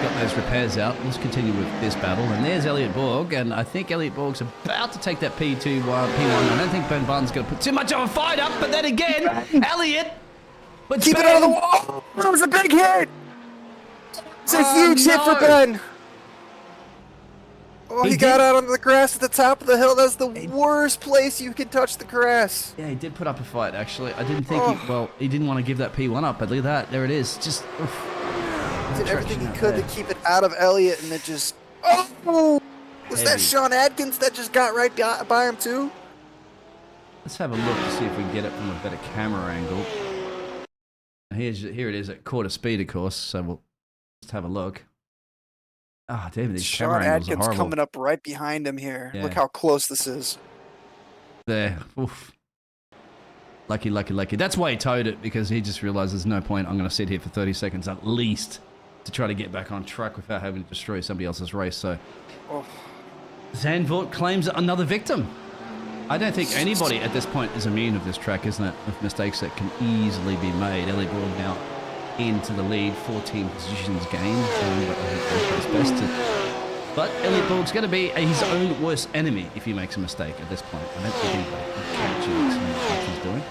Got those repairs out. Let's continue with this battle. And there's Elliot Borg, and I think Elliot Borg's about to take that P1. I don't think Ben Barnes is going to put too much of a fight up, but then again, Elliot. But keep it out of the wall. That was a big hit. It's a huge hit for Ben. Oh, he got out on the grass at the top of the hill. That's the worst place you can touch the grass. Yeah, he did put up a fight, actually. I didn't think he didn't want to give that P1 up, but look at that. There it is. Just, He did everything he could to keep it out of Elliott, and it just, oh! Was that Sean Adkins that just got right by him, too? Let's have a look to see if we can get it from a better camera angle. Here it is at quarter speed, of course, so we'll just have a look. Ah, oh, damn, these camera angles are horrible. Adkins coming up right behind him here. Yeah. Look how close this is. There. Oof. Lucky. That's why he towed it, because he just realized there's no point. I'm going to sit here for 30 seconds at least to try to get back on track without having to destroy somebody else's race. So Zandvoort claims another victim. I don't think anybody at this point is immune of this track, isn't it? Of mistakes that can easily be made. Ellie Broad now into the lead, 14 positions gained. But Elliot Borg's going to be his own worst enemy if he makes a mistake at this point. I don't think anybody can catch what he's doing.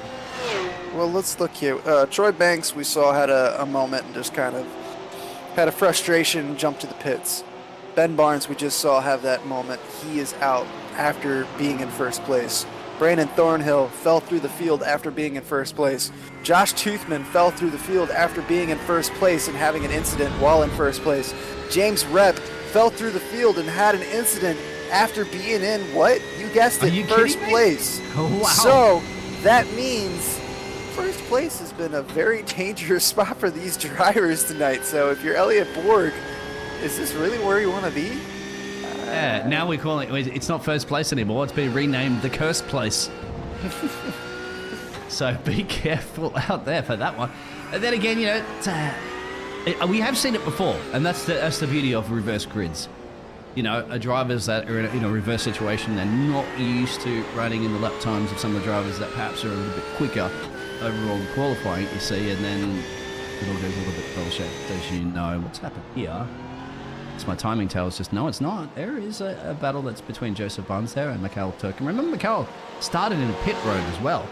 Well, let's look here. Troy Banks, we saw, had a moment and just kind of had a frustration jump to the pits. Ben Barnes, we just saw have that moment. He is out after being in first place. Brandon Thornhill fell through the field after being in first place. Josh Toothman fell through the field after being in first place and having an incident while in first place. James Rep fell through the field and had an incident after being in, what? You guessed it, first place. Oh, wow. So that means first place has been a very dangerous spot for these drivers tonight. So if you're Elliot Borg, is this really where you want to be? Yeah, now we're calling it, it's not first place anymore, it's been renamed the cursed place. So be careful out there for that one. And then again, you know, we have seen it before, and that's the beauty of reverse grids. You know, drivers that are in a reverse situation, they're not used to running in the lap times of some of the drivers that perhaps are a little bit quicker overall in qualifying, you see, and then it all goes a little bit bell-shaped, as you know. What's happened here? It's my timing tells just, no, it's not. There is a battle that's between Joseph Barnes there and Mikhail Turkin. Remember, Mikhail started in a pit road as well.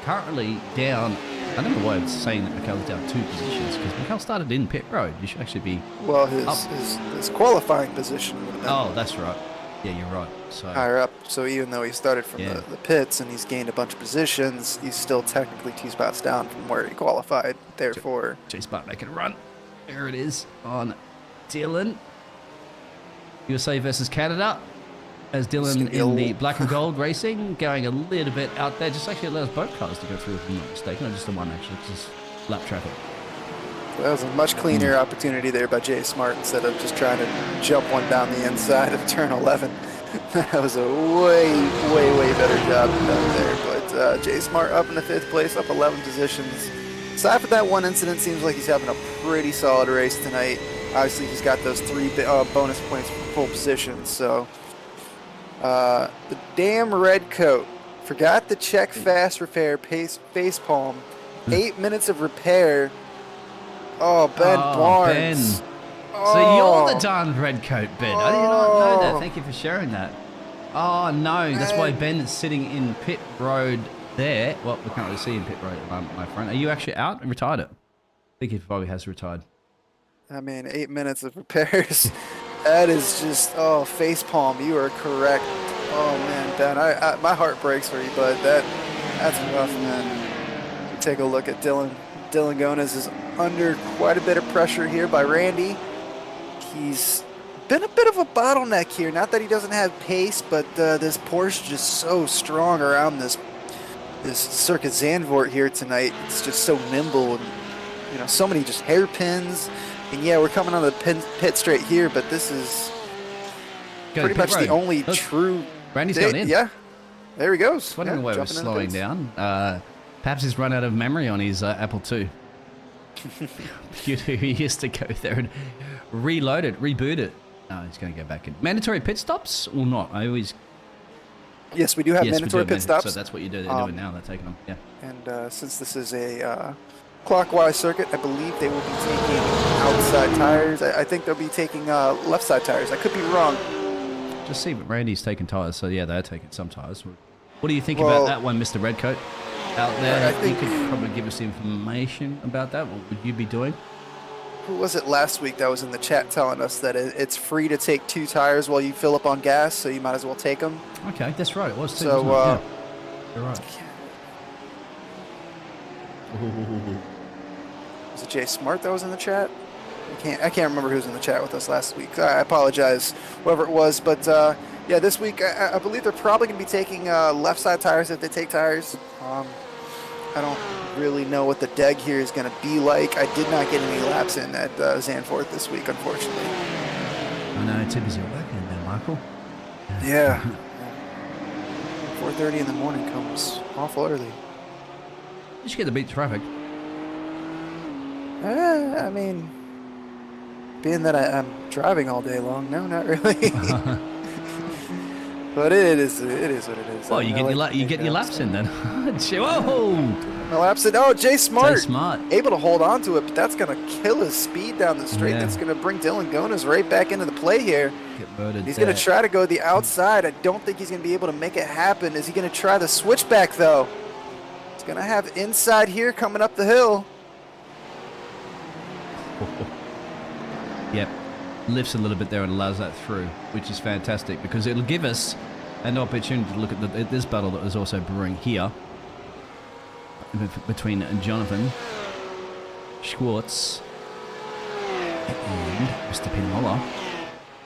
Currently down, I don't know why it's saying that Mikhail's down 2 positions, because Mikhail started in pit road. You should actually be well, his qualifying position would have been. Oh, that's right. Yeah, you're right. So higher up. So even though he started from the pits and he's gained a bunch of positions, he's still technically 2 spots down from where he qualified. Therefore, J-Spot making a run. There it is on Dylan. USA versus Canada. As Dylan in the black and gold racing, going a little bit out there. Just actually allows both cars to go through, if I'm not mistaken. Not just the one, actually, because it's lap traffic. That was a much cleaner opportunity there by Jay Smart instead of just trying to jump one down the inside of turn 11. That was a way better job done there. But Jay Smart up in the 5th place, up 11 positions. Aside from that one incident, seems like he's having a pretty solid race tonight. Obviously, he's got those 3 bonus points for pole position. So, the damn red coat forgot to check fast repair face palm. 8 minutes of repair. Oh, Ben Barnes. Ben. So you're the darn red coat, Ben. I did not know that. Thank you for sharing that. Oh, no. That's why Ben is sitting in pit road there. Well, we can't really see in pit road at my front. Are you actually out and retired it? I think he probably has retired. I mean, 8 minutes of repairs. That is just, face palm. You are correct. Oh, man, Ben, my heart breaks for you, but that's rough, man. Take a look at Dylan. Dylan Gones is under quite a bit of pressure here by Randy. He's been a bit of a bottleneck here. Not that he doesn't have pace, but this Porsche just so strong around this Circuit Zandvoort here tonight. It's just so nimble and, you know, so many just hairpins. And yeah, we're coming on the pit straight here, but this is pretty much the only true. Randy's going in. Yeah, there he goes. Wondering why we're slowing down. Perhaps he's run out of memory on his Apple II. He used to go there and reload it, reboot it. No, he's going to go back in. Mandatory pit stops or not? Yes, we do have mandatory pit stops. So that's what they're doing now. They're taking them. Yeah. And since this is a clockwise circuit, I believe they will be taking outside tires. I think they'll be taking left side tires. I could be wrong. Just see, but Randy's taking tires, so yeah, they're taking some tires. What do you think about that one, Mr. Redcoat? Out there, I think you could probably give us information about that. What would you be doing? who was it last week that was in the chat telling us that it's free to take 2 tires while you fill up on gas, so you might as well take them. Okay, that's right. It was too. So, wasn't it? Yeah. You're right. Was it Jay Smart that was in the chat? I can't remember who was in the chat with us last week. I apologize, whoever it was. But yeah, this week I believe they're probably going to be taking left side tires if they take tires. I don't really know what the deg here is going to be like. I did not get any laps in at Zandvoort this week, unfortunately. I know, too busy working there, Michael. Yeah. 4:30 in the morning comes awful early. You should get to beat traffic. I mean, being that I'm driving all day long, no, not really. But it is what it is. Well, you get your laps in then. Whoa! My laps in. Oh, Jay Smart. Jay Smart. Able to hold on to it, but that's going to kill his speed down the straight. Yeah. That's going to bring Dylan Gonas right back into the play here. Get murdered. He's going to try to go the outside. I don't think he's going to be able to make it happen. Is he going to try the switchback, though? He's going to have inside here coming up the hill. Yep. Lifts a little bit there and allows that through, which is fantastic because it'll give us an opportunity to look at this battle that was also brewing here between Jonathan Schwartz and Mr. Peter Muller.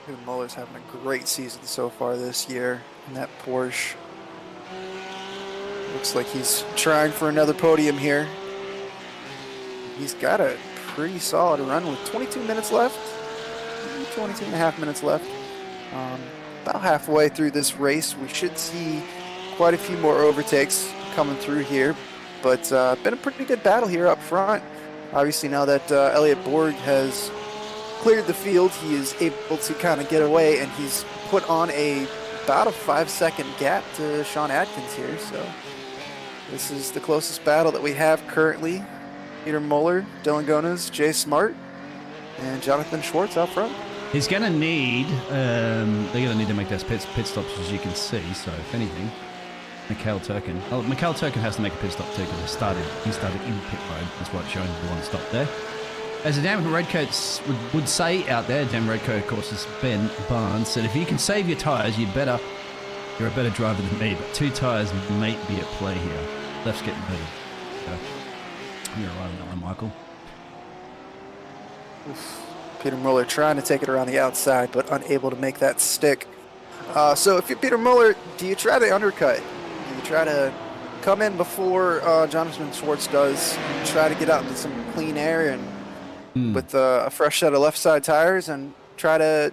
Peter Muller's having a great season so far this year in that Porsche. Looks like he's trying for another podium here. He's got a pretty solid run with 22 minutes left. 22 and a half minutes left. About halfway through this race, we should see quite a few more overtakes coming through here. But been a pretty good battle here up front. Obviously, now that Elliot Borg has cleared the field, he is able to kind of get away, and he's put on about a 5-second gap to Sean Atkins here. So this is the closest battle that we have currently. Peter Muller, Dylan Gonas, Jay Smart, and Jonathan Schwartz out front. He's going to need, they're going to need to make those pit stops, as you can see. So, if anything, Mikhail Turkin has to make a pit stop too because he started in pit road. That's why it's showing the one stop there. As the damn redcoats would say out there, damn redcoat, of course, is Ben Barnes, said if you can save your tyres, you're a better driver than me. But 2 tyres may be at play here. Left's getting better. So, you're right on that one, Michael. Peter Muller trying to take it around the outside, but unable to make that stick. So if you're Peter Muller, do you try the undercut? Do you try to come in before Jonathan Schwartz does, and try to get out into some clean air and with a fresh set of left side tires and try to,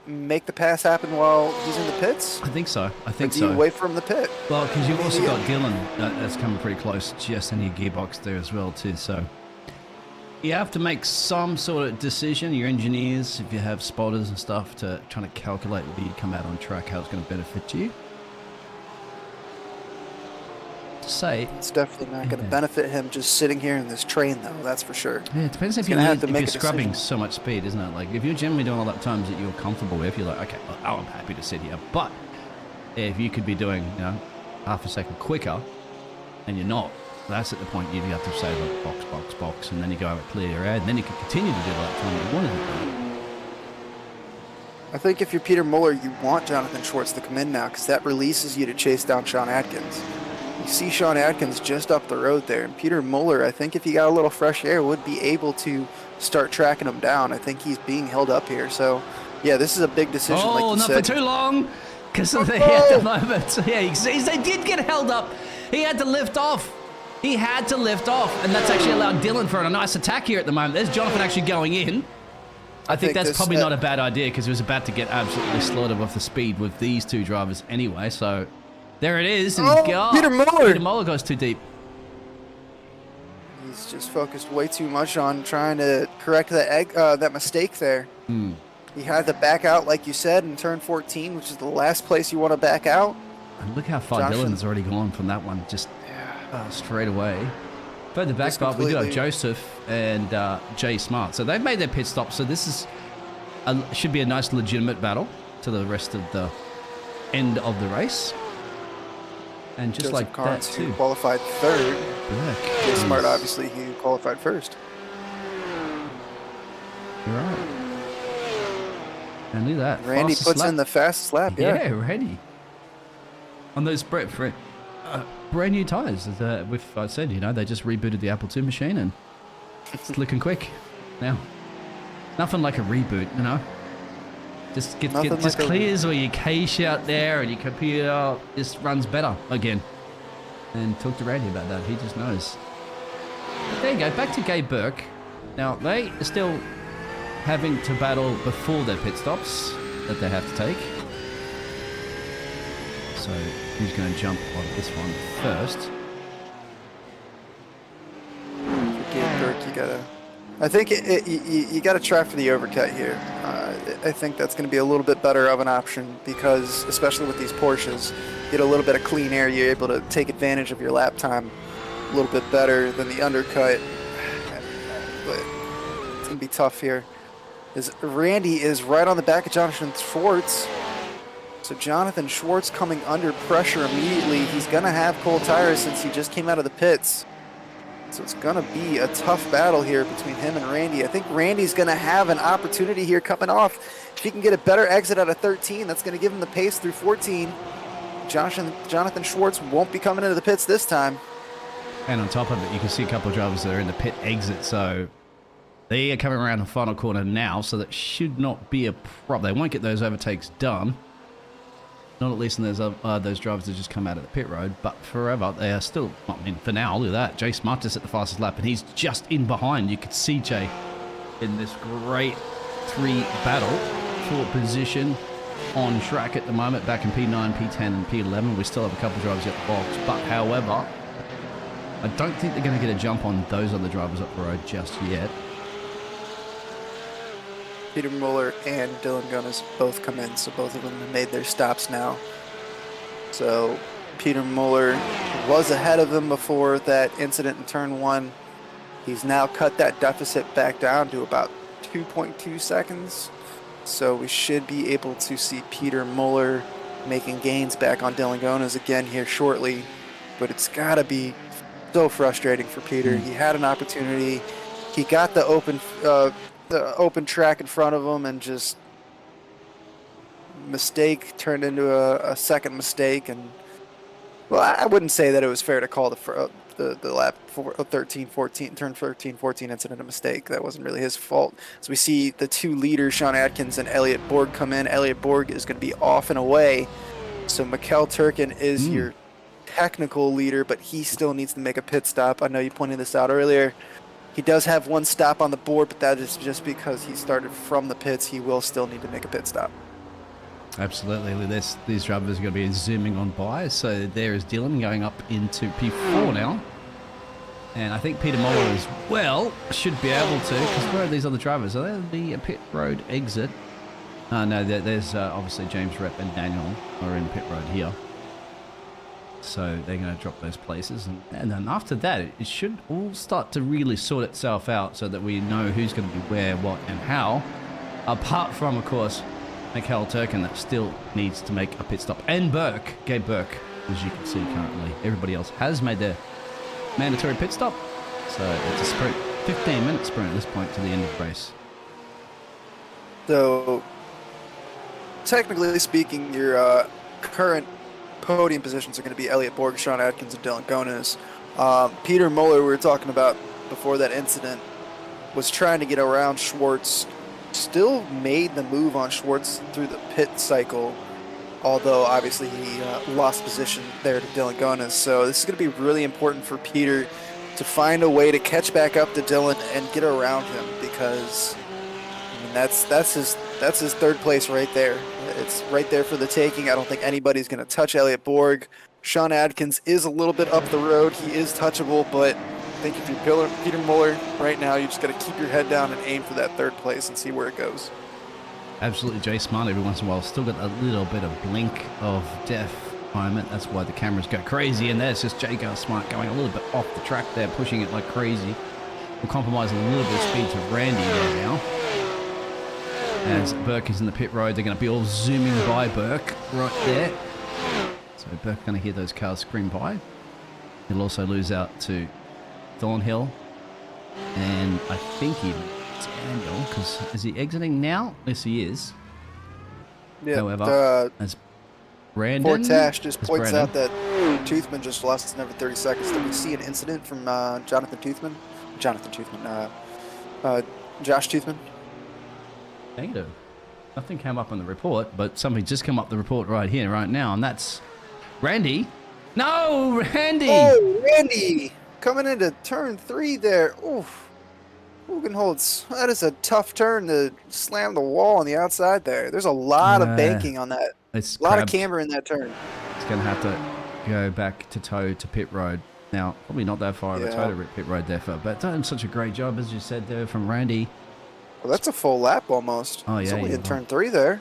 make the pass happen while he's in the pits? I think so. Or do you wait from the pit? Well, because you've also got Dylan that's coming pretty close, just in your gearbox there as well too. So you have to make some sort of decision. Your engineers, if you have spotters and stuff, to trying to calculate whether you come out on track, how it's going to benefit you. To say it's definitely not going to benefit him just sitting here in this train, though. That's for sure. Yeah, it depends if you're scrubbing so much speed, isn't it? Like if you're generally doing all that times that you're comfortable with, you're like, okay, well, I'm happy to sit here. But if you could be doing, half a second quicker, and you're not, that's at the point you have to say, like, box, and then you go out and clear your head, and then you can continue to do that time you wanted to do. I think if you're Peter Muller, you want Jonathan Schwartz to come in now because that releases you to chase down Sean Atkins. You see Sean Atkins just up the road there, and Peter Muller, I think if he got a little fresh air, would be able to start tracking him down. I think he's being held up here. So, yeah, this is a big decision, like you not said. for too long, because at the moment, they did get held up. He had to lift off. And that's actually allowed Dylan for a nice attack here at the moment. There's Jonathan actually going in. I think that's probably not a bad idea because he was about to get absolutely slaughtered off the speed with these 2 drivers anyway. So there it is. And Peter Muller. Peter Muller goes too deep. He's just focused way too much on trying to correct that mistake there. He had to back out, like you said, in turn 14, which is the last place you want to back out. And look how far Dylan's already gone from that one. Just straight away. Further back up, we do have Joseph and Jay Smart. So they've made their pit stop. So this should be a nice legitimate battle to the rest of the end of the race. And just Joseph like Carnes, that too. who qualified 3rd. Jay Smart, obviously, he qualified 1st. And look at that. Randy fastest puts lap. in the fastest lap. Yeah. Randy. On those brand new tyres. I said, they just rebooted the Apple II machine and it's looking quick now. Nothing like a reboot, Just clears all your cache out there and your computer just runs better again. And talk to Randy about that. He just knows. But there you go. Back to Gabe Burke. Now, they are still having to battle before their pit stops that they have to take. So, who's going to jump on this one first? Gabe Burke, you gotta. I think you got to try for the overcut here. I think that's going to be a little bit better of an option because, especially with these Porsches, you get a little bit of clean air. You're able to take advantage of your lap time a little bit better than the undercut. But it's going to be tough here. Randy is right on the back of Jonathan Schwartz. So Jonathan Schwartz coming under pressure immediately. He's going to have cold tires since he just came out of the pits. So it's going to be a tough battle here between him and Randy. I think Randy's going to have an opportunity here coming off. If he can get a better exit out of 13, that's going to give him the pace through 14. Jonathan Schwartz won't be coming into the pits this time. And on top of it, you can see a couple of drivers that are in the pit exit. So they are coming around the final corner now. So that should not be a problem. They won't get those overtakes done. Not at least in those drivers that just come out of the pit road, but forever they are still. For now, look at that. Jay Smartis at the fastest lap, and he's just in behind. You could see Jay in this great 3 battle for position on track at the moment. Back in P9, P10, and P11, we still have a couple of drivers at the box, but however, I don't think they're going to get a jump on those other drivers up the road just yet. Peter Muller and Dylan Gunnis both come in, so both of them have made their stops now. So Peter Muller was ahead of him before that incident in turn 1. He's now cut that deficit back down to about 2.2 seconds. So we should be able to see Peter Muller making gains back on Dylan Gunnis again here shortly. But it's got to be so frustrating for Peter. He had an opportunity. He got the open track in front of him and just mistake turned into a second mistake. And well, I wouldn't say that it was fair to call the lap 13-14 turn 13-14 incident a mistake. That wasn't really his fault. So we see the 2 leaders, Sean Atkins and Elliot Borg, come in. Elliot Borg is going to be off and away, so Mikkel Turkin is your technical leader, but he still needs to make a pit stop. I know you pointed this out earlier. He does have 1 stop on the board, but that is just because he started from the pits. He will still need to make a pit stop. Absolutely. These drivers are going to be zooming on by. So there is Dylan going up into P4 now. And I think Peter Muller as well should be able to, because where are these other drivers? Are they the pit road exit? No, there's obviously James Rep and Daniel are in pit road here. So they're going to drop those places. And then after that, it should all start to really sort itself out so that we know who's going to be where, what, and how. Apart from, of course, Mikkel Turkin that still needs to make a pit stop. And Gabe Burke, as you can see currently. Everybody else has made their mandatory pit stop. So it's a sprint, 15-minute sprint at this point to the end of the race. So, technically speaking, your current podium positions are going to be Elliot Borg, Sean Atkins, and Dylan Gunnis. Peter Muller, we were talking about before that incident, was trying to get around Schwartz. Still made the move on Schwartz through the pit cycle, although obviously he lost position there to Dylan Gunnis. So this is going to be really important for Peter to find a way to catch back up to Dylan and get around him, because I mean, that's his 3rd place right there. It's right there for the taking. I don't think anybody's going to touch Elliot Borg. Sean Adkins is a little bit up the road. He is touchable, but I think if you're Peter Muller right now, you just got to keep your head down and aim for that 3rd place and see where it goes. Absolutely, Jay Smart every once in a while. Still got a little bit of blink of death moment. That's why the cameras go crazy. And there's just Jay Smart going a little bit off the track there, pushing it like crazy. We'll compromise a little bit of speed to Randy there now. As Burke is in the pit road, they're going to be all zooming by Burke right there. So Burke's going to hear those cars scream by. He'll also lose out to Thornhill. And I think even Daniel, because is he exiting now? Yes, he is. Yeah, However, as Brandon Fortash just points out that Toothman just lost another 30 seconds. Did we see an incident from Josh Toothman? Negative. Nothing came up on the report, but something just come up the report right here, right now, and that's Randy. No, Randy! Oh, Randy! Coming into turn 3 there. Oof. Hugenholtz, that is a tough turn to slam the wall on the outside there. There's a lot of banking on that. It's a lot of camber in that turn. It's going to have to go back to toe to pit road. Now, probably not that far of a toe to pit road there, but done such a great job, as you said there, from Randy. Well, that's a full lap almost. Oh, yeah. It's only in turn 3 there.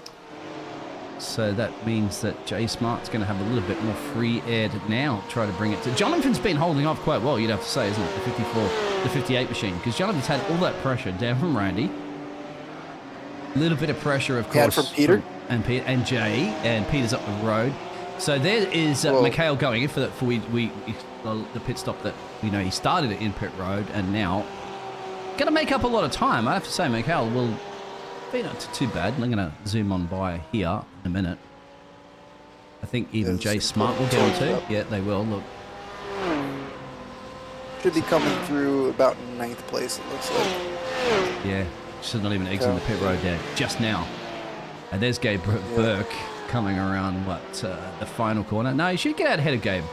So that means that Jay Smart's going to have a little bit more free air to now try to bring it to... Jonathan's been holding off quite well, you'd have to say, isn't it? The 58 machine. Because Jonathan's had all that pressure down from Randy. A little bit of pressure, of course. From Peter. And Jay. And Peter's up the road. So there is Mikhail going in for the pit stop that, he started it in pit road. And now, going to make up a lot of time. I have to say, Mikhail will... be not too bad. I'm going to zoom on by here in a minute. I think even Jay Smart will get on too. Yeah, they will. Look. Should be coming through about 9th place, it looks like. Yeah, should not even exiting the pit road there just now. And there's Gabe Burke coming around, the final corner. No, he should get out ahead of Gabe.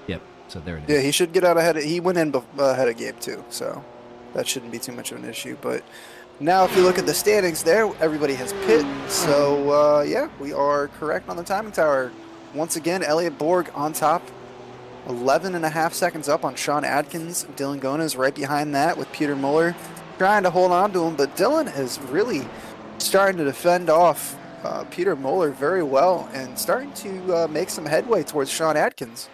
Yep, so there it is. Yeah, he should get out ahead. He went in ahead of Gabe too, so that shouldn't be too much of an issue. But now, if you look at the standings there, everybody has pit. So, yeah, we are correct on the timing tower. Once again, Elliot Borg on top. 11.5 seconds up on Sean Adkins. Dylan Gona right behind that with Peter Muller trying to hold on to him. But Dylan is really starting to defend off Peter Muller very well and starting to make some headway towards Sean Adkins.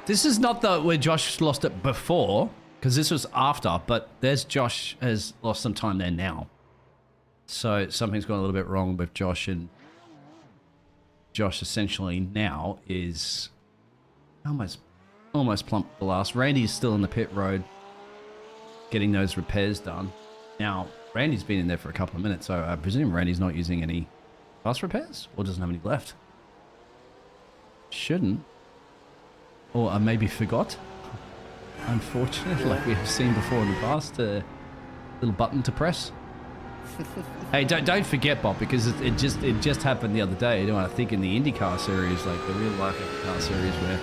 This is not where Josh lost it before, because this was after, but there's Josh has lost some time there now. So something's gone a little bit wrong with Josh, and Josh essentially now is almost plumped the last. Randy's still in the pit road getting those repairs done. Now, Randy's been in there for a couple of minutes, so I presume Randy's not using any fast repairs or doesn't have any left. Shouldn't. Or I maybe forgot. Unfortunate, like we have seen before in the past, a little button to press. Hey, don't forget, Bob, because it just happened the other day. I think in the IndyCar series, like the real life IndyCar series, where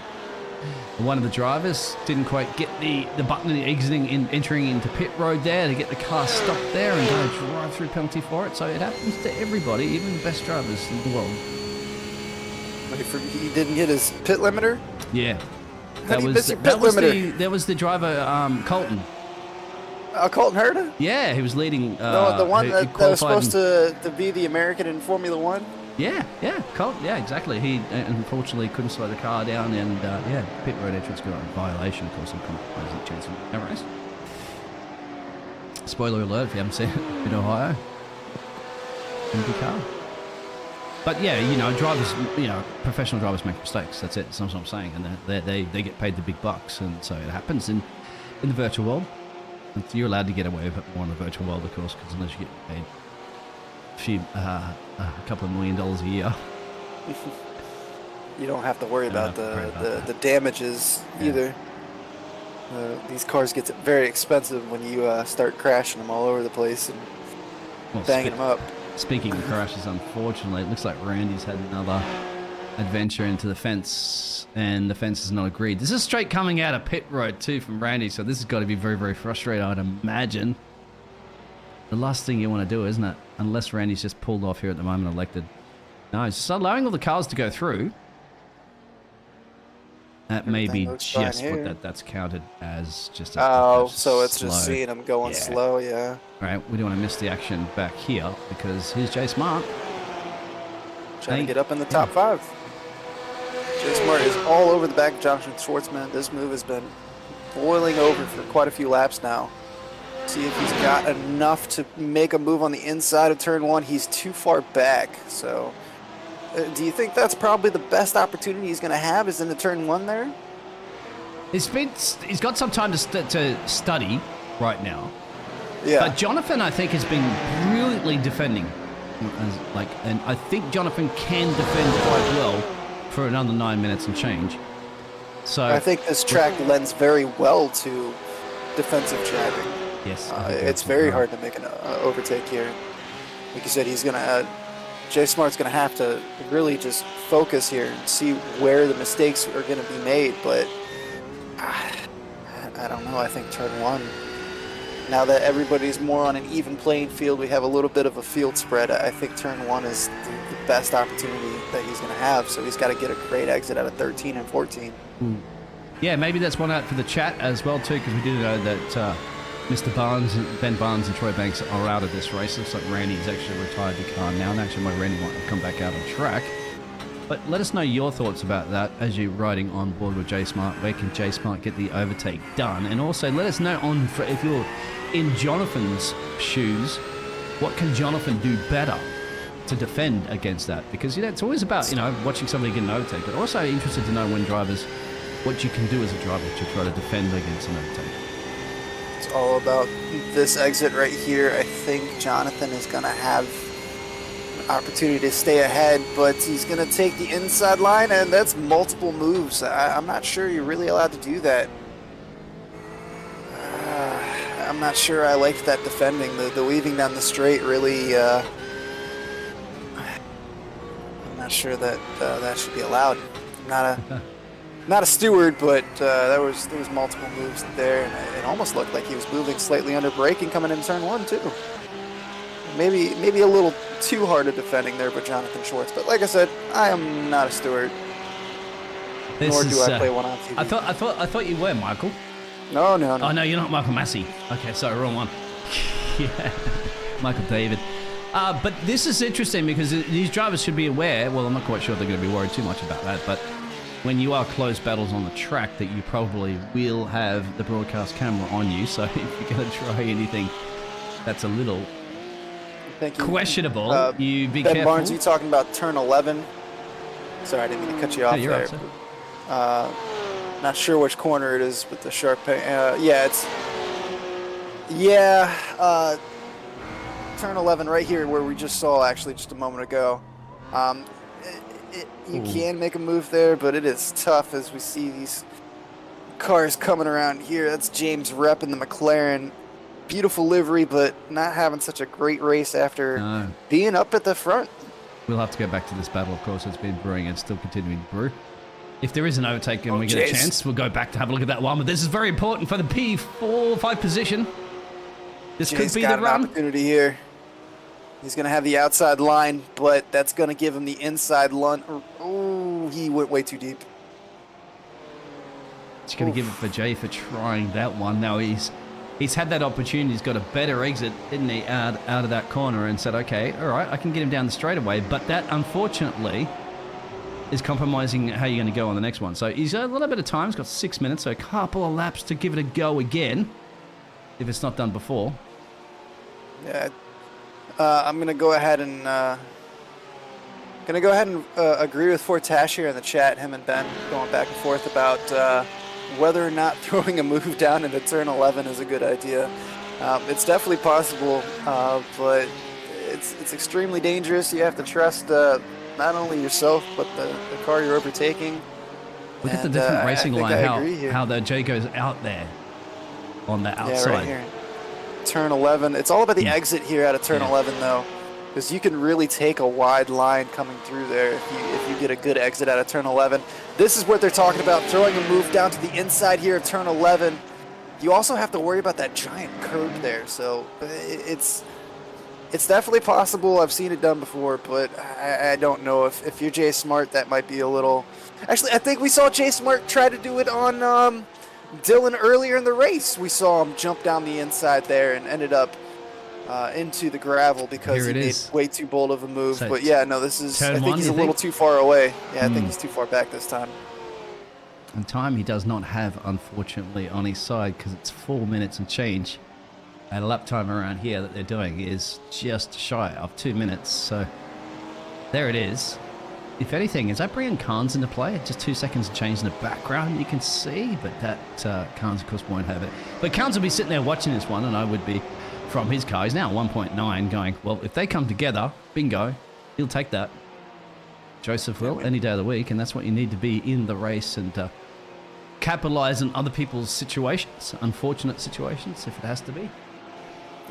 one of the drivers didn't quite get the button entering into pit road there to get the car stopped there and got a drive-through penalty for it. So it happens to everybody, even the best drivers in the world. He didn't get his pit limiter? Yeah. That was the driver, Colton. Colton Herta? Yeah, he was leading. The one that was supposed to be the American in Formula One? Yeah, Colton. Yeah, exactly. He unfortunately couldn't slow the car down, and pit road entrance got a violation, of course, and compromising chance of a race. Spoiler alert if you haven't seen it in Ohio. IndyCar. But yeah, drivers, professional drivers make mistakes. That's it. That's what I'm saying, and they get paid the big bucks, and so it happens in the virtual world. And you're allowed to get away with it more in the virtual world, of course, because unless you get paid a couple of $1 million a year, you don't have to worry about the damages either. These cars get very expensive when you start crashing them all over the place and banging them up. Speaking of crashes, unfortunately, it looks like Randy's had another adventure into the fence, and the fence has not agreed. This is straight coming out of pit road too from Randy, so this has got to be very, very frustrating, I'd imagine. The last thing you want to do, isn't it? Unless Randy's just pulled off here at the moment, elected. No, it's just allowing all the cars to go through. That may be just what that's counted as. Just so it's slow. Just seeing them going slow, yeah. All right, we don't want to miss the action back here because here's Jay Smart. Trying to get up in the top 5. Jay Smart is all over the back of Jonathan Schwartzman. This move has been boiling over for quite a few laps now. See if he's got enough to make a move on the inside of turn 1. He's too far back, so... do you think that's probably the best opportunity he's going to have is in the turn 1 there? He's got some time to study right now. Yeah. But Jonathan, I think, has been brilliantly defending And I think Jonathan can defend quite well for another 9 minutes and change. So I think this track lends very well to defensive jabbing. yes, It's very hard to make an overtake here. Like you said, J Smart's gonna have to really just focus here and see where the mistakes are gonna be made. But I don't know. I think turn 1. Now that everybody's more on an even playing field, we have a little bit of a field spread. I think turn 1 is the best opportunity that he's going to have. So he's got to get a great exit out of 13 and 14. Yeah, maybe that's one out for the chat as well too, because we do know that Ben Barnes and Troy Banks are out of this race. Looks like Randy's actually retired the car now, and actually Randy might have come back out on track. But let us know your thoughts about that as you're riding on board with J Smart. Where can J Smart get the overtake done? And also let us know if you're in Jonathan's shoes, what can Jonathan do better to defend against that? Because it's always about watching somebody get an overtake, but also interested to know when drivers what you can do as a driver to try to defend against an overtake. It's all about this exit right here. I think Jonathan is going to have an opportunity to stay ahead, but he's going to take the inside line, and that's multiple moves. I'm not sure you're really allowed to do that. I'm not sure I liked that defending. The weaving down the straight really... I'm not sure that that should be allowed. Not a steward, but there was multiple moves there, and it almost looked like he was moving slightly under braking coming into turn 1 too. Maybe a little too hard of defending there by Jonathan Schwartz. But like I said, I am not a steward. Nor do I play one on TV. I thought you were, Michael. No. Oh no, you're not Michael Massey. Okay, sorry, wrong one. Yeah, Michael David. But this is interesting because these drivers should be aware. Well, I'm not quite sure they're going to be worried too much about that, but when you are close battles on the track, that you probably will have the broadcast camera on you. So if you're going to try anything that's a little questionable, you be Ben careful. Barnes, you talking about turn 11? Sorry, I didn't mean to cut you off you're there. Right, not sure which corner it is with the sharp turn 11 right here where we just saw actually just a moment ago. You can make a move there, but it is tough as we see these cars coming around here. That's James Repp in the McLaren. Beautiful livery, but not having such a great race after being up at the front. We'll have to go back to this battle, of course. It's been brewing and still continuing to brew. If there is an overtake and we get a chance, we'll go back to have a look at that one. But this is very important for the P5 position. This could be the run. Opportunity here. He's going to have the outside line, but that's going to give him the inside run. Oh, he went way too deep. It's going to give it for Jay for trying that one. Now he's had that opportunity. He's got a better exit, didn't he, out of that corner and said, okay, all right, I can get him down the straightaway. But that, unfortunately, is compromising how you're going to go on the next one. So he's got a little bit of time. He's got 6 minutes, so a couple of laps to give it a go again, if it's not done before. Yeah, I'm going to go ahead and agree with Fortash here in the chat. Him and Ben going back and forth about whether or not throwing a move down into turn 11 is a good idea. It's definitely possible, but it's extremely dangerous. You have to trust not only yourself, but the car you're overtaking. Look at the different racing line, how the J goes out there on the outside. Yeah, right here. Turn 11. It's all about the exit here out of turn 11, though, because you can really take a wide line coming through there if you get a good exit out of turn 11. This is what they're talking about, throwing a move down to the inside here of turn 11. You also have to worry about that giant curve there, so it's definitely possible. I've seen it done before, but I don't know if you're Jay Smart, that might be a little... Actually, I think we saw Jay Smart try to do it on Dylan earlier in the race. We saw him jump down the inside there and ended up into the gravel because he made way too bold of a move. So but yeah, no, this is... I think he's a little too far away. Yeah, I think he's too far back this time. And time he does not have, unfortunately, on his side because it's 4 minutes and change. And a lap time around here that they're doing is just shy of 2 minutes. So there it is. If anything, is that bringing Carnes into play? Just 2 seconds of change in the background, you can see, but that Carnes, of course, won't have it. But Carnes will be sitting there watching this one, and I would be from his car. He's now 1.9 going, well, if they come together, bingo, he'll take that. Joseph will any day of the week, and that's what you need to be in the race and capitalize on other people's situations, unfortunate situations, if it has to be.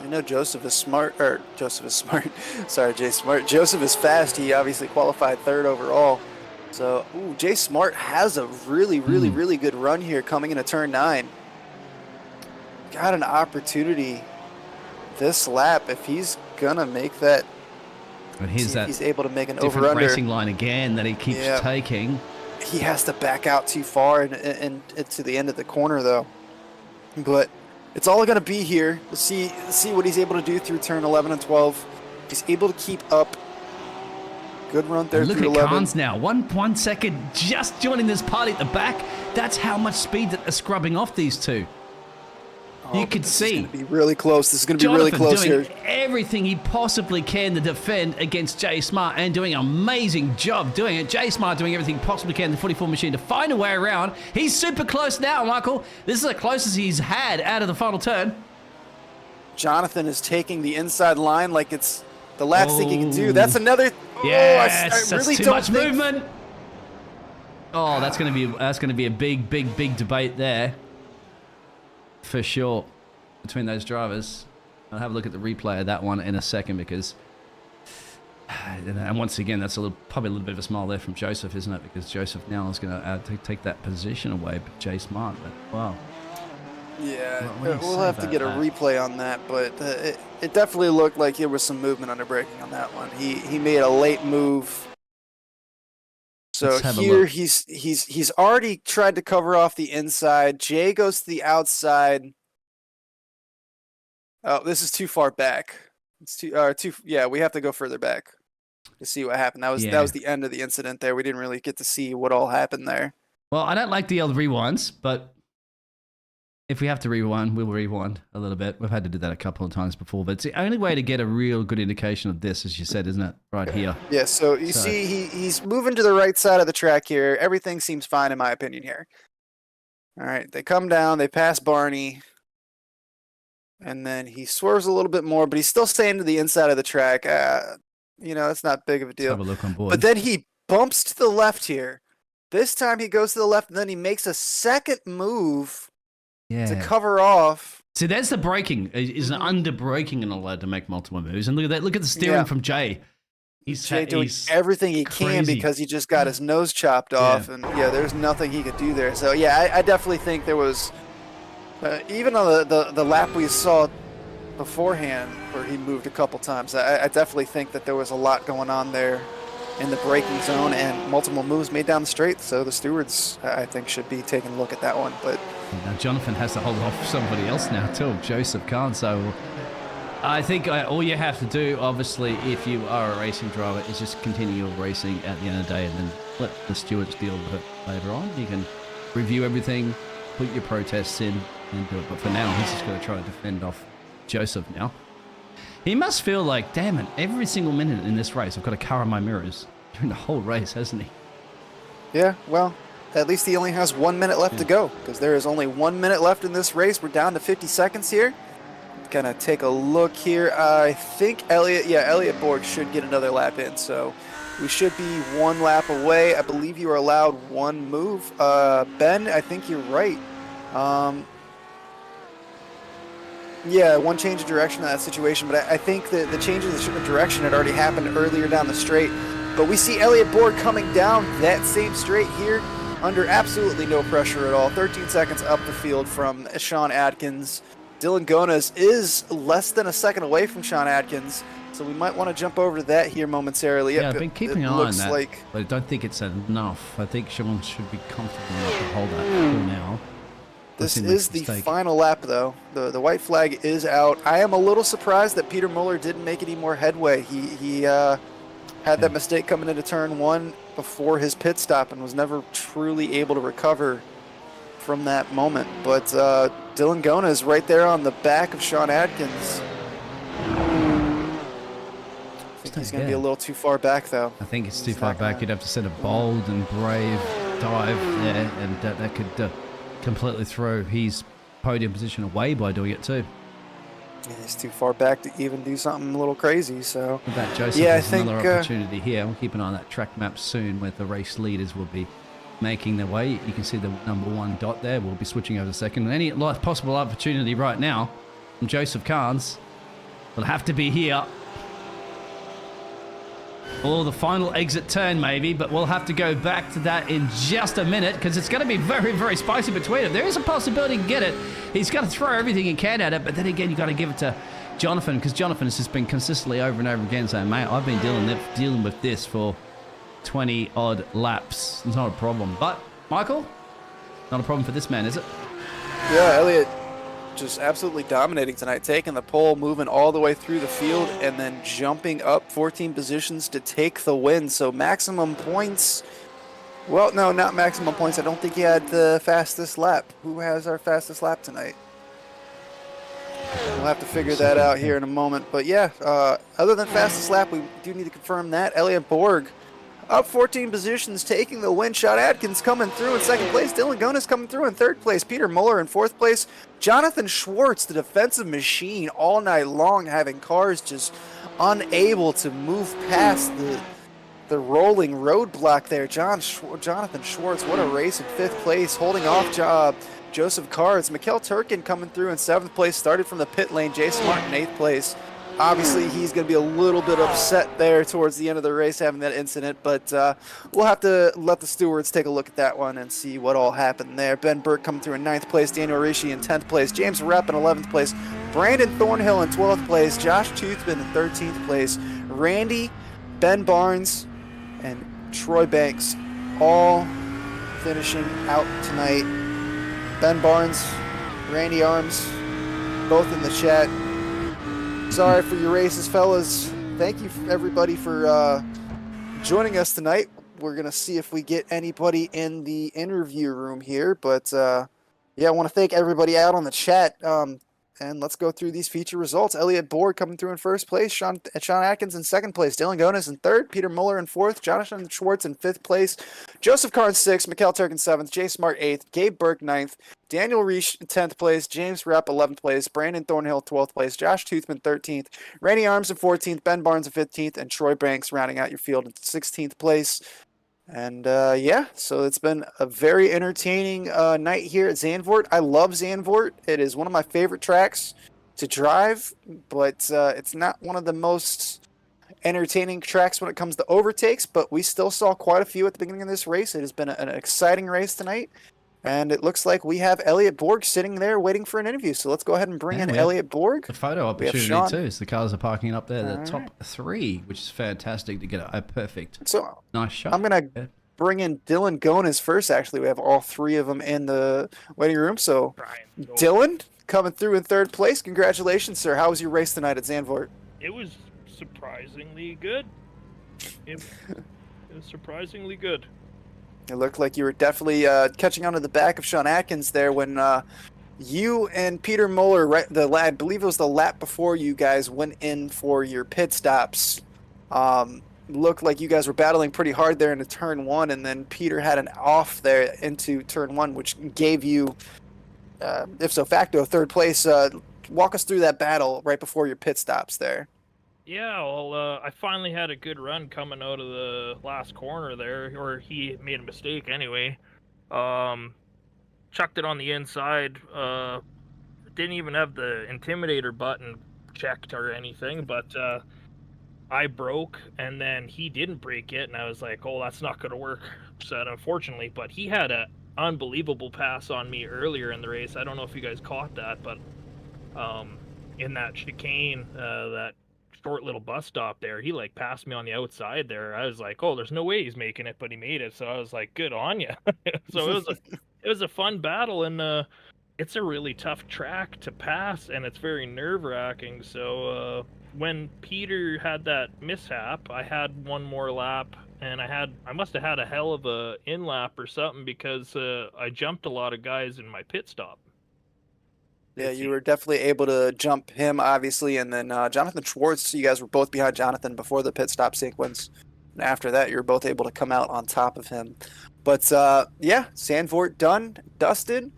I know Joseph is smart, Sorry, Jay Smart. Joseph is fast. He obviously qualified 3rd overall. So, Jay Smart has a really good run here coming into turn 9. Got an opportunity this lap if he's gonna make that. And here's that. He's able to make an different over-under racing line again that he keeps taking. He has to back out too far and to the end of the corner though. But it's all going to be here. We'll see what he's able to do through turn 11 and 12. He's able to keep up. Good run there. Look through at 11. Carnes now. 1 second just joining this party at the back. That's how much speed that they're scrubbing off these two. You could see. This is going to be really close. This is going to be really close doing here. everything he possibly can to defend against Jay Smart and doing an amazing job doing it. Jay Smart doing everything he possibly can in the 44 machine to find a way around. He's super close now, Michael. This is the closest he's had out of the final turn. Jonathan is taking the inside line like it's the last thing he can do. That's another. Yes, I really that's too much movement. Oh, that's going to be a big debate there. For sure, between those drivers. I'll have a look at the replay of that one in a second because, and once again, that's probably a little bit of a smile there from Joseph, isn't it? Because Joseph now is going to take that position away, but Jay Smart, but wow. Yeah, we'll have to get a replay on that, but it definitely looked like there was some movement under braking on that one. He made a late move. So here he's already tried to cover off the inside. Jay goes to the outside. Oh, this is too far back. It's too. Yeah, we have to go further back to see what happened. That was the end of the incident there. We didn't really get to see what all happened there. Well, I don't like the old rewinds, but if we have to rewind, we'll rewind a little bit. We've had to do that a couple of times before, but it's the only way to get a real good indication of this, as you said, isn't it? Right here. Yeah, so you see he's moving to the right side of the track here. Everything seems fine in my opinion here. All right, they come down, they pass Barney, and then he swerves a little bit more, but he's still staying to the inside of the track. It's not big of a deal. Let's have a look on board. But then he bumps to the left here. This time he goes to the left, and then he makes a second move to cover off. See, there's the braking. Is an under braking and allowed to make multiple moves. And look at that. Look at the steering from Jay. He's doing everything he can because he just got his nose chopped off, and there's nothing he could do there. So I definitely think there was, even on the lap we saw beforehand where he moved a couple times. I definitely think that there was a lot going on there in the braking zone and multiple moves made down the straight. So the stewards, I think, should be taking a look at that one. But now Jonathan has to hold off somebody else now too. Joseph can't. So I think all you have to do, obviously, if you are a racing driver, is just continue your racing at the end of the day and then let the stewards deal with it later on. You can review everything, put your protests in and do it. But for now, he's just going to try to defend off Joseph now. He must feel like, damn it, every single minute in this race, I've got a car in my mirrors during the whole race, hasn't he? Yeah, well, at least he only has 1 minute left to go because there is only 1 minute left in this race. We're down to 50 seconds here. Gonna take a look here. I think Elliot Borg should get another lap in, so we should be 1 lap away. I believe you are allowed 1 move. Ben, I think you're right. Yeah, 1 change of direction in that situation, but I think that the change of direction had already happened earlier down the straight. But we see Elliot Borg coming down that same straight here under absolutely no pressure at all. 13 seconds up the field from Sean Adkins. Dylan Gonas is less than a second away from Sean Adkins, so we might want to jump over to that here momentarily. Yeah, I've been keeping an eye on that, but I don't think it's enough. I think Sean should be comfortable enough to hold that for now. This is the final lap, though. The white flag is out. I am a little surprised that Peter Muller didn't make any more headway. He had that mistake coming into turn 1 before his pit stop and was never truly able to recover from that moment. But Dylan Gona is right there on the back of Sean Adkins. I think he's going to be a little too far back, though. I think it's too far back. You'd have to set a bold and brave dive there, and that could completely throw his podium position away by doing it too. Yeah, he's too far back to even do something a little crazy. So What about Joseph? Yeah, I There's think another opportunity here. We'll keep an eye on that track map soon, where the race leaders will be making their way. You can see the number 1 dot there. We'll be switching over to second. And any possible opportunity right now from Joseph Carnes will have to be here. Or the final exit turn maybe, but we'll have to go back to that in just a minute because it's going to be very, very spicy between them. There is a possibility he can get it. He's got to throw everything he can at it, but then again, you got to give it to Jonathan, because Jonathan has just been consistently over and over again saying, mate, I've been dealing with this for 20 odd laps. It's not a problem. But Michael, not a problem for this man, is it? yeah, Elliott just absolutely dominating tonight, taking the pole, moving all the way through the field, and then jumping up 14 positions to take the win. So maximum points. Well, no, not maximum points. I don't think he had the fastest lap. Who has our fastest lap tonight? We'll have to figure that out here in a moment. But yeah, other than fastest lap, we do need to confirm that. Elliott Borg up 14 positions, taking the win. Sean Atkins coming through in second place. Dylan Gonis coming through in third place. Peter Muller in fourth place. Jonathan Schwartz, the defensive machine, all night long, having cars just unable to move past the rolling roadblock there. Jonathan Schwartz, what a race in fifth place, holding off Joseph Cards. Mikkel Turkin coming through in seventh place, started from the pit lane. Jason Martin in eighth place. Obviously, he's going to be a little bit upset there towards the end of the race having that incident, but we'll have to let the stewards take a look at that one and see what all happened there. Ben Burke coming through in 9th place, Daniel Rishi in 10th place, James Rapp in 11th place, Brandon Thornhill in 12th place, Josh Toothman in 13th place, Randy, Ben Barnes, and Troy Banks all finishing out tonight. Ben Barnes, Randy Arms, both in the chat. Sorry for your races, fellas. Thank you, everybody, for joining us tonight. We're going to see if we get anybody in the interview room here. But, yeah, I want to thank everybody out on the chat. And let's go through these feature results. Elliott Borg coming through in first place. Sean Atkins in second place. Dylan Gonis in third. Peter Muller in fourth. Jonathan Schwartz in fifth place. Joseph Carnes sixth. Mikkel Turkin seventh. Jay Smart eighth. Gabe Burke ninth. Daniel Reich in 10th place. James Rapp 11th place. Brandon Thornhill 12th place. Josh Toothman 13th. Randy Arms in 14th. Ben Barnes in 15th. And Troy Banks rounding out your field in 16th place. And yeah, so it's been a very entertaining night here at Zandvoort. I love Zandvoort. It is one of my favorite tracks to drive, but it's not one of the most entertaining tracks when it comes to overtakes, but we still saw quite a few at the beginning of this race. It has been an exciting race tonight, and it looks like we have Elliott Borg sitting there waiting for an interview. So let's go ahead and bring in Elliott Borg. The photo opportunity too, as the cars are parking up there, the top three, which is fantastic to get a perfect, nice shot. I'm going to bring in Dylan Gonis first, actually. We have all three of them in the waiting room. So, Dylan, coming through in third place. Congratulations, sir. How was your race tonight at Zandvoort? It was surprisingly good. It was surprisingly good. It looked like you were definitely catching on to the back of Sean Atkins there when you and Peter Muller, I believe it was the lap before you guys went in for your pit stops. Looked like you guys were battling pretty hard there into turn one, and then Peter had an off there into turn one, which gave you, ipso facto, third place. Walk us through that battle right before your pit stops there. Yeah, well, I finally had a good run coming out of the last corner there, or he made a mistake anyway. Chucked it on the inside. Didn't even have the intimidator button checked or anything, but I broke, and then he didn't break it, and I was like, oh, that's not going to work, said unfortunately. But he had an unbelievable pass on me earlier in the race. I don't know if you guys caught that, but in that chicane, that short little bus stop there, he like passed me on the outside there. I was like, oh, there's no way he's making it, but he made it. So I was like, good on you. So it was a fun battle, and it's a really tough track to pass, and it's very nerve-wracking. So when Peter had that mishap, I had one more lap, and I must have had a hell of a in lap or something, because I jumped a lot of guys in my pit stop. Yeah, you were definitely able to jump him, obviously, and then Jonathan Schwartz, you guys were both behind Jonathan before the pit stop sequence. And after that, you were both able to come out on top of him. But, yeah, Zandvoort done, dusted.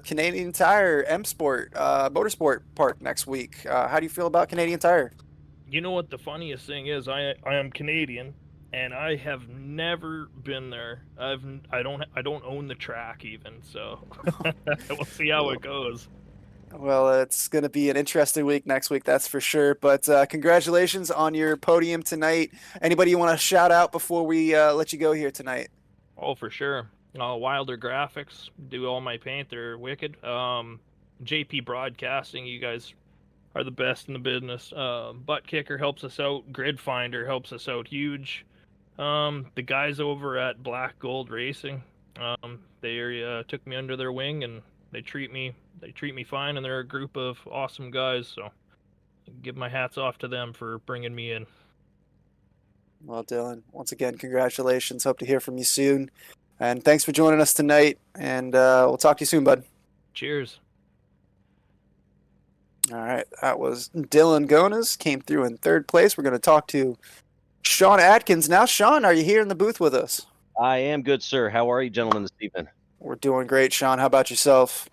Canadian Tire M Sport Motorsport Park next week. How do you feel about Canadian Tire? You know what the funniest thing is? I am Canadian, and I have never been there. I don't own the track even, so we'll see how it goes. Well, it's going to be an interesting week next week, that's for sure. But congratulations on your podium tonight. Anybody you want to shout out before we let you go here tonight? Oh, for sure. Wilder Graphics do all my paint. They're wicked. JPBroadcasting, you guys are the best in the business. ButtKicker helps us out. Grid Finder helps us out huge. The guys over at Black Gold Racing, they took me under their wing and they treat me fine, and they're a group of awesome guys. So give my hats off to them for bringing me in. Well, Dylan, once again, congratulations. Hope to hear from you soon. And thanks for joining us tonight. And we'll talk to you soon, bud. Cheers. All right. That was Dylan Gonas. Came through in third place. We're going to talk to Sean Atkins. Now, Sean, are you here in the booth with us? I am good, sir. How are you gentlemen this evening? We're doing great, Sean. How about yourself?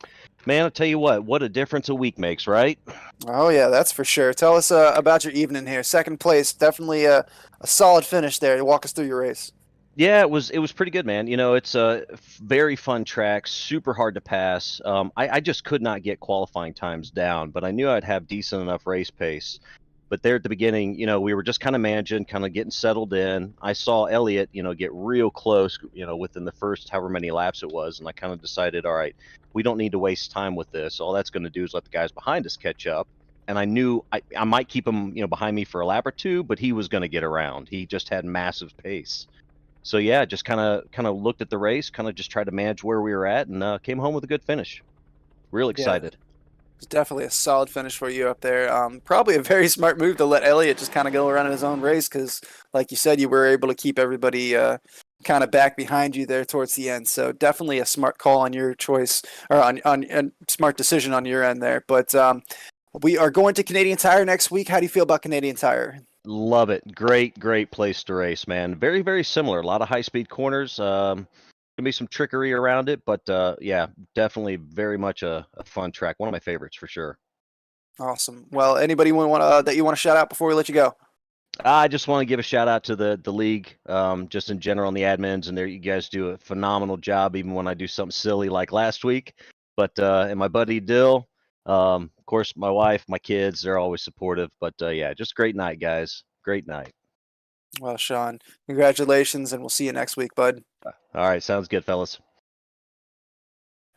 Man, I'll tell you what a difference a week makes, right? Oh, yeah, that's for sure. Tell us about your evening here. Second place, definitely a solid finish there. Walk us through your race. Yeah, it was pretty good, man. You know, it's a very fun track, super hard to pass. I just could not get qualifying times down, but I knew I'd have decent enough race pace. But there at the beginning, you know, we were just kind of managing, kind of getting settled in. I saw Elliott, you know, get real close, you know, within the first however many laps it was, and I kind of decided, all right, we don't need to waste time with this. All that's going to do is let the guys behind us catch up. And I knew I might keep him, you know, behind me for a lap or two, but he was going to get around. He just had massive pace. So yeah, just kind of looked at the race, kind of just tried to manage where we were at, and came home with a good finish. Real excited. Yeah. It's definitely a solid finish for you up there. Probably a very smart move to let Elliott just kind of go around in his own race because, like you said, you were able to keep everybody kind of back behind you there towards the end. So definitely a smart call on your choice, or on smart decision on your end there. But we are going to Canadian Tire next week. How do you feel about Canadian Tire? Love it. Great place to race, man. Very, very similar. A lot of high-speed corners. Gonna be some trickery around it, but yeah, definitely very much a fun track. One of my favorites for sure. Awesome. Well, anybody that you want to shout out before we let you go? I just want to give a shout out to the league, just in general, and the admins, and there you guys do a phenomenal job, even when I do something silly like last week. But and my buddy Dill, of course, my wife, my kids, they're always supportive. But yeah, just great night, guys. Great night. Well, Sean, congratulations, and we'll see you next week, bud. All right, sounds good, fellas.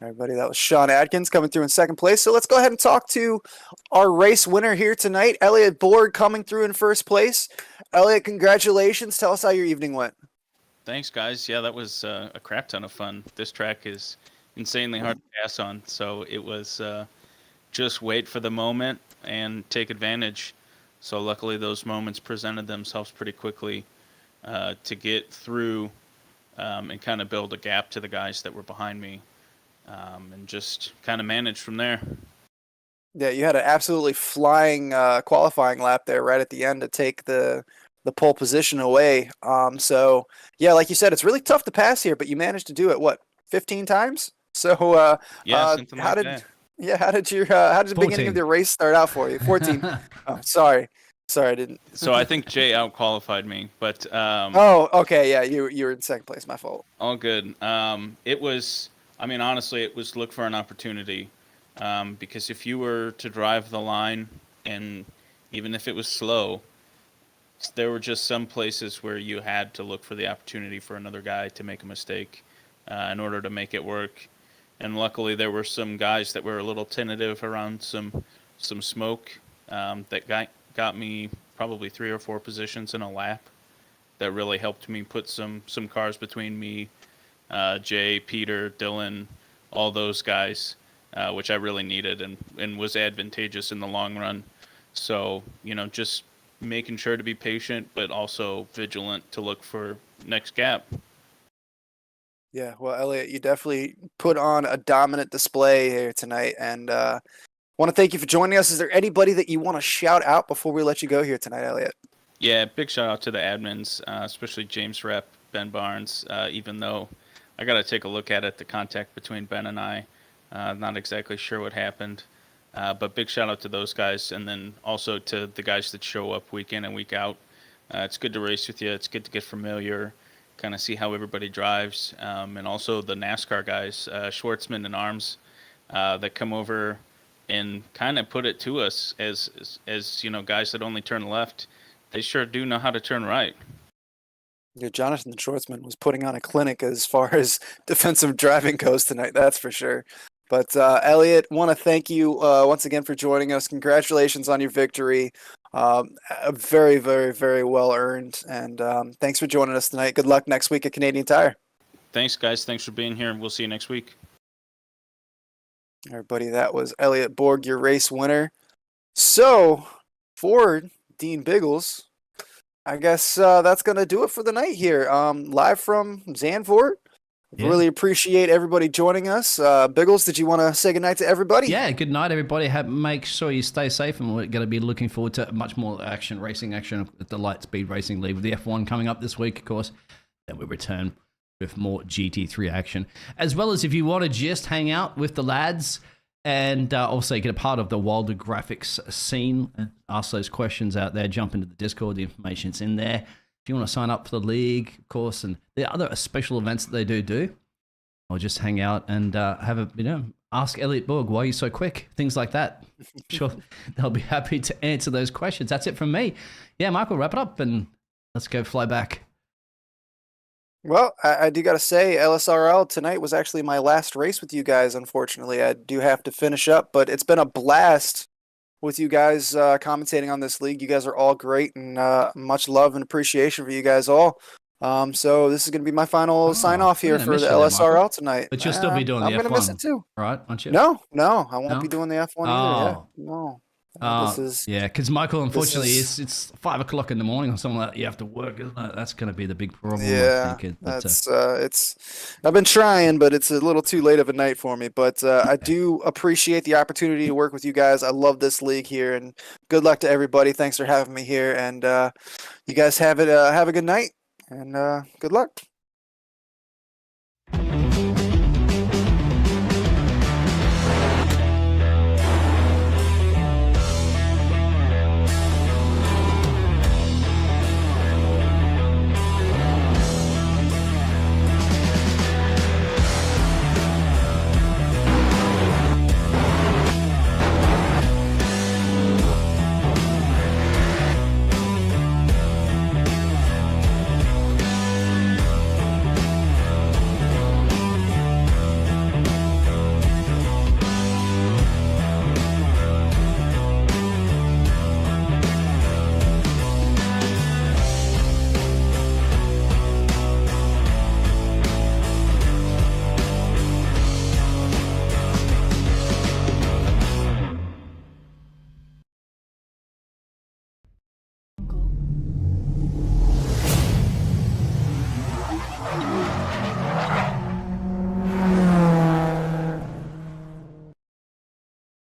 Everybody, that was Sean Atkins coming through in second place. So let's go ahead and talk to our race winner here tonight, Elliott Borg, coming through in first place. Elliott, congratulations. Tell us how your evening went. Thanks, guys. Yeah, that was a crap ton of fun. This track is insanely hard to pass on, so it was just wait for the moment and take advantage. So luckily those moments presented themselves pretty quickly to get through and kind of build a gap to the guys that were behind me. And just kind of manage from there. Yeah, you had an absolutely flying qualifying lap there right at the end to take the pole position away. So yeah, like you said, it's really tough to pass here, but you managed to do it 15 times? So yeah, something like that. Yeah, how did the beginning of the race start out for you? 14. Oh, sorry, I didn't. So I think Jay out-qualified me, but oh, okay, yeah, you were in second place. My fault. All good. It was. I mean, honestly, it was look for an opportunity, because if you were to drive the line, and even if it was slow, there were just some places where you had to look for the opportunity for another guy to make a mistake in order to make it work. And luckily, there were some guys that were a little tentative around some smoke that got me probably 3 or 4 positions in a lap. That really helped me put some cars between me. Jay, Peter, Dylan, all those guys, which I really needed and was advantageous in the long run. So, you know, just making sure to be patient, but also vigilant to look for next gap. Yeah, well, Elliott, you definitely put on a dominant display here tonight, and want to thank you for joining us. Is there anybody that you want to shout out before we let you go here tonight, Elliott? Yeah, big shout out to the admins, especially James Rep, Ben Barnes, even though I got to take a look at it, the contact between Ben and I. Not exactly sure what happened. But big shout out to those guys, and then also to the guys that show up week in and week out. It's good to race with you. It's good to get familiar, kind of see how everybody drives, and also the NASCAR guys, Schwartzman and Arms, that come over and kind of put it to us as guys that only turn left. They sure do know how to turn right. Yeah, Jonathan Schwartzman was putting on a clinic as far as defensive driving goes tonight. That's for sure. But Elliot, want to thank you once again for joining us. Congratulations on your victory. Very, very, very well earned. And thanks for joining us tonight. Good luck next week at Canadian Tire. Thanks, guys. Thanks for being here. We'll see you next week. Everybody, that was Elliot Borg, your race winner. So, for Dean Biggles, I guess that's going to do it for the night here. Live from Zandvoort. Yeah. Really appreciate everybody joining us. Biggles, did you want to say goodnight to everybody? Yeah, good night, everybody. Make sure you stay safe, and we're going to be looking forward to much more racing action at the Lightspeed Racing League with the F1 coming up this week, of course. Then we return with more GT3 action, as well as if you want to just hang out with the lads and also get a part of the Wilder Graphix scene and ask those questions out there, jump into the Discord. The information's in there. If you want to sign up for the league, of course, and the other special events that they do, or just hang out and ask Elliot Borg, why are you so quick? Things like that. I'm sure they'll be happy to answer those questions. That's it from me. Yeah, Michael, wrap it up and let's go fly back. Well, I do got to say, LSRL tonight was actually my last race with you guys, unfortunately. I do have to finish up, but it's been a blast with you guys commentating on this league. You guys are all great, and much love and appreciation for you guys all. So this is going to be my final sign-off here for the LSRL tonight. But you'll still be doing the F1. I'm going to miss it too. Right, aren't you? No, I won't be doing the F1 either. Yeah. No. Because Michael, unfortunately, it's 5 o'clock in the morning or something like that. You have to work, isn't it? That's going to be the big problem. Yeah, I've been trying, but it's a little too late of a night for me. But I do appreciate the opportunity to work with you guys. I love this league here, and good luck to everybody. Thanks for having me here, and you guys have a good night, and good luck.